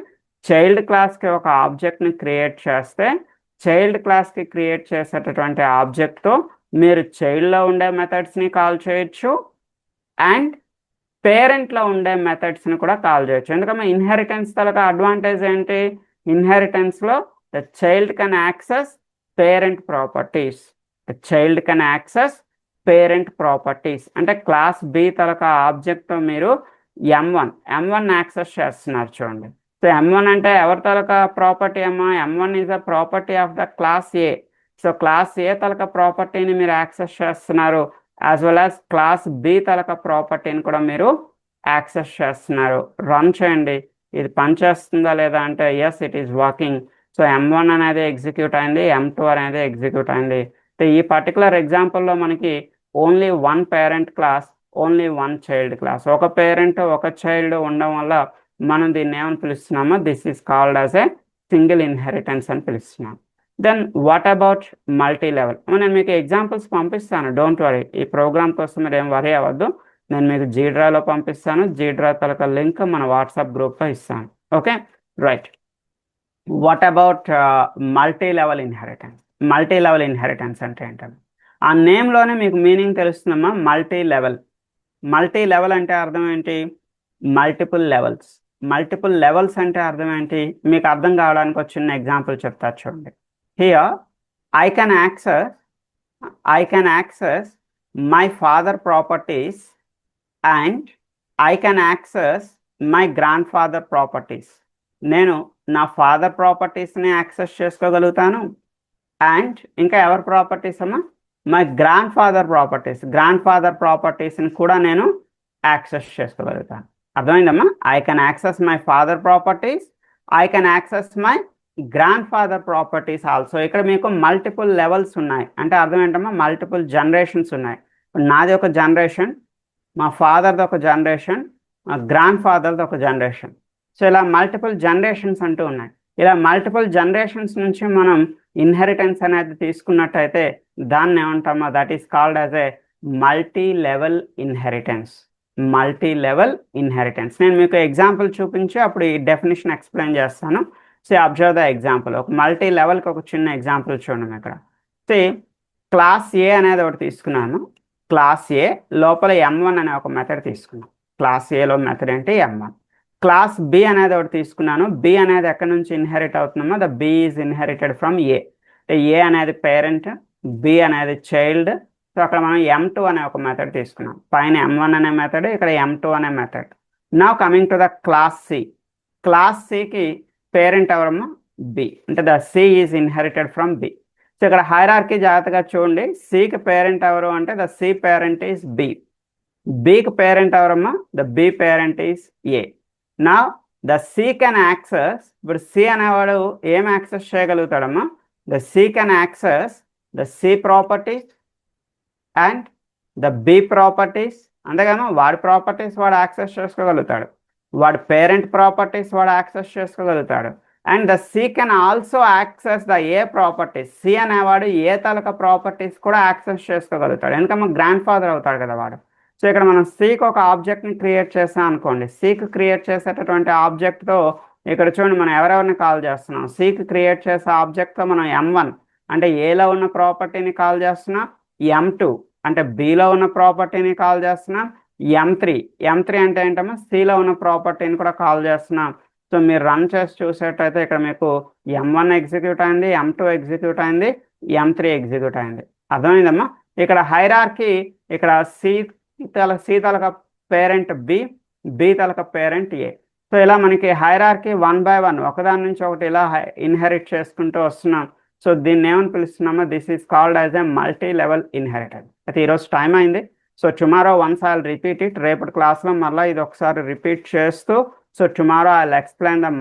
చైల్డ్ క్లాస్కి ఒక ఆబ్జెక్ట్ని క్రియేట్ చేస్తే చైల్డ్ క్లాస్కి క్రియేట్ చేసేటటువంటి ఆబ్జెక్ట్తో మీరు చైల్డ్లో ఉండే మెథడ్స్ని కాల్ చేయొచ్చు అండ్ పేరెంట్లో ఉండే మెథడ్స్ని కూడా కాల్ చేయొచ్చు. ఎందుకంటే ఇన్హెరిటెన్స్ తలక అడ్వాంటేజ్ ఏంటి, ఇన్హెరిటెన్స్లో the child can access parent properties. అంటే క్లాస్ బి తలక ఆబ్జెక్ట్తో మీరు M1 యాక్సెస్ చేస్తున్నారు చూడండి. సో M1 అంటే ఎవరి తలక ప్రాపర్టీ అమ్మా, M1 is a property of the class A. So class A తలక ప్రాపర్టీని మీరు యాక్సెస్ చేస్తున్నారు, as well as class B తలక ప్రాపర్టీని కూడా మీరు యాక్సెస్ చేస్తున్నారు. రన్ చేయండి, ఇది పనిచేస్తుందా లేదా అంటే yes it is working. So M1 అనేది ఎగ్జిక్యూట్ అయింది, M2 అనేది ఎగ్జిక్యూట్ అయింది. ఈ పర్టికులర్ ఎగ్జాంపుల్లో మనకి only one parent class, only one child class. ఒక పేరెంట్ ఒక చైల్డ్ ఉండడం వల్ల మనం దీన్ని ఏమని పిలుస్తున్నామో, this is called as a single inheritance అని పిలుస్తున్నాం. Then what about multi level? నేను మీకు ఎగ్జాంపుల్స్ పంపిస్తాను, డోంట్ వరీ. ఈ ప్రోగ్రామ్ కోసం మీరు ఏం వరీ అవ్వద్దు. నేను మీకు జీడ్రాలో పంపిస్తాను, జీడ్రా తలక లింక్ మన వాట్సాప్ గ్రూప్లో ఇస్తాను. Okay, right. What about multi level inheritance? Multi level inheritance అంటే ఏంటంటే ఆ నేమ్లోనే మీకు మీనింగ్ తెలుస్తుందమ్మా. Multi level. మల్టీ లెవెల్ అంటే అర్థం ఏంటి? Multiple levels. మల్టిపుల్ లెవెల్స్ అంటే అర్థం ఏంటి? మీకు అర్థం కావడానికి ఒక చిన్న ఎగ్జాంపుల్ చెప్తా చూడండి. Here I can access my father properties and I can access my grand father properties. నేను నా ఫాదర్ ప్రాపర్టీస్ని యాక్సెస్ చేసుకోగలుగుతాను. అండ్ ఇంకా ఎవరి ప్రాపర్టీస్ అమ్మా? మై గ్రాండ్ ఫాదర్ ప్రాపర్టీస్ని కూడా నేను యాక్సెస్ చేసుకోగలుగుతాను. అర్థమైందమ్మా? I can access my father properties, I can access my grand father properties also. ఇక్కడ మీకు మల్టిపుల్ లెవెల్స్ ఉన్నాయి అంటే అర్థం ఏంటమ్మా? మల్టిపుల్ జనరేషన్స్ ఉన్నాయి. నాది ఒక జనరేషన్, మా ఫాదర్ది ఒక జనరేషన్, మా గ్రాండ్ ఫాదర్ది ఒక జనరేషన్. సో ఇలా మల్టిపుల్ జనరేషన్స్ అంటూ ఉన్నాయి. ఇలా మల్టిపుల్ జనరేషన్స్ నుంచి మనం ఇన్హెరిటెన్స్ అనేది తీసుకున్నట్టయితే దాన్ని ఏమంటామో that is called as a multi level inheritance. Multi level inheritance. నేను మీకు ఎగ్జాంపుల్ చూపించి అప్పుడు ఈ డెఫినేషన్ ఎక్స్ప్లెయిన్ చేస్తాను. So observe the example. ఒక మల్టీ లెవెల్కి ఒక చిన్న ఎగ్జాంపుల్ చూడండి ఇక్కడ. సో క్లాస్ ఏ అనేది ఒకటి తీసుకున్నాను. క్లాస్ ఏ లోపల M1 అనే ఒక మెథడ్ తీసుకున్నాను. క్లాస్ ఏలో మెథడ్ ఏంటి? M1. క్లాస్ బి అనేది ఒకటి తీసుకున్నాను. బి అనేది ఎక్కడి నుంచి ఇన్హెరిట్ అవుతుందమ్మా? The B is inherited from A. A అనేది పేరెంట్, బి అనేది చైల్డ్. సో అక్కడ మనం M2 అనే ఒక మెథడ్ తీసుకున్నాం. పైన M1 అనే మెథడ్, ఇక్కడ M2 అనే method. Now coming to the class C. Class సికి పేరెంట్ ఎవరమ్మా? బి. అంటే the C is inherited from B. So ఇక్కడ హైరార్కీ జాగ్రత్తగా చూడండి. సికి పేరెంట్ ఎవరు అంటే the C parent is B. బికి పేరెంట్ ఎవరమ్మా? The B parent is A. నా ద సి కెన్ యాక్సెస్, ఇప్పుడు సి అనేవాడు ఏం యాక్సెస్ చేయగలుగుతాడమ్మా? The C can access the C properties and the B properties. అంతేగాను వాడి ప్రాపర్టీస్ వాడు యాక్సెస్ చేసుకోగలుగుతాడు, వాడి పేరెంట్ ప్రాపర్టీస్ వాడు యాక్సెస్ చేసుకోగలుగుతాడు. And the C can also access the A properties. C అనేవాడు ఏ తాలూకా ప్రాపర్టీస్ కూడా యాక్సెస్ చేసుకోగలుగుతాడు, ఎందుకమ్మా గ్రాండ్ ఫాదర్ అవుతాడు కదా వాడు. సో ఇక్కడ మనం సికి ఒక ఆబ్జెక్ట్ని క్రియేట్ చేస్తాం అనుకోండి. సికి క్రియేట్ చేసేటటువంటి ఆబ్జెక్ట్తో ఇక్కడ చూడండి మనం ఎవరెవరిని కాల్ చేస్తున్నాం. సికి క్రియేట్ చేసే ఆబ్జెక్ట్తో మనం M1 అంటే ఏలో ఉన్న ప్రాపర్టీని కాల్ చేస్తున్నాం, M2 అంటే బిలో ఉన్న ప్రాపర్టీని కాల్ చేస్తున్నాం, M3 అంటే ఏంటమ్మా? సిలో ఉన్న ప్రాపర్టీని కూడా కాల్ చేస్తున్నాం. సో మీరు రన్ చేసి చూసేటైతే ఇక్కడ మీకు M1 ఎగ్జిక్యూట్ అయింది, M2 ఎగ్జిక్యూట్ అయింది, M3 ఎగ్జిక్యూట్ అయింది. అర్థమైందమ్మా? ఇక్కడ హైరార్కీ ఇక్కడ సి తలక పేరెంట్ బి, బి తలక పేరెంట్ ఏ. సో ఇలా మనకి హైరార్కీ 1 by 1 ఒకదాని నుంచి ఒకటి ఇలా ఇన్హెరిట్ చేసుకుంటూ వస్తున్నాం. సో దీన్ని ఏమని పిలుస్తున్నామో this is called as a multi level inheritance. అయితే ఈరోజు టైం అయింది. So tomorrow once I will repeat it. రేపటి క్లాస్లో మళ్ళీ ఇది ఒకసారి రిపీట్ చేస్తూ so tomorrow I will explain the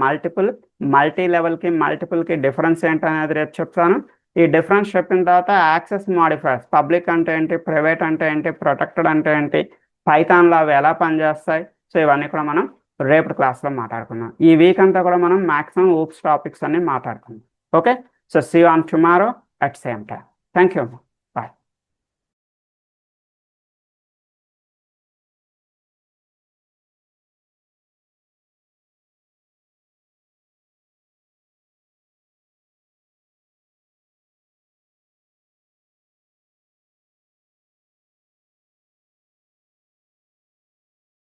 multi లెవెల్కి మల్టిపుల్కి డిఫరెన్స్ ఏంటనేది రేపు చెప్తాను. ఈ డిఫరెన్స్ చెప్పిన తర్వాత యాక్సెస్ మాడిఫైర్స్, పబ్లిక్ అంటే ఏంటి, ప్రైవేట్ అంటే ఏంటి, ప్రొటెక్టెడ్ అంటే ఏంటి, పైథాన్లో అవి ఎలా పనిచేస్తాయి, సో ఇవన్నీ కూడా మనం రేపటి క్లాస్లో మాట్లాడుకుందాం. ఈ వీక్ అంతా కూడా మనం మ్యాక్సిమం ఊప్స్ టాపిక్స్ అన్ని మాట్లాడుకుందాం. Okay, so see you on tomorrow at same time. Thank you.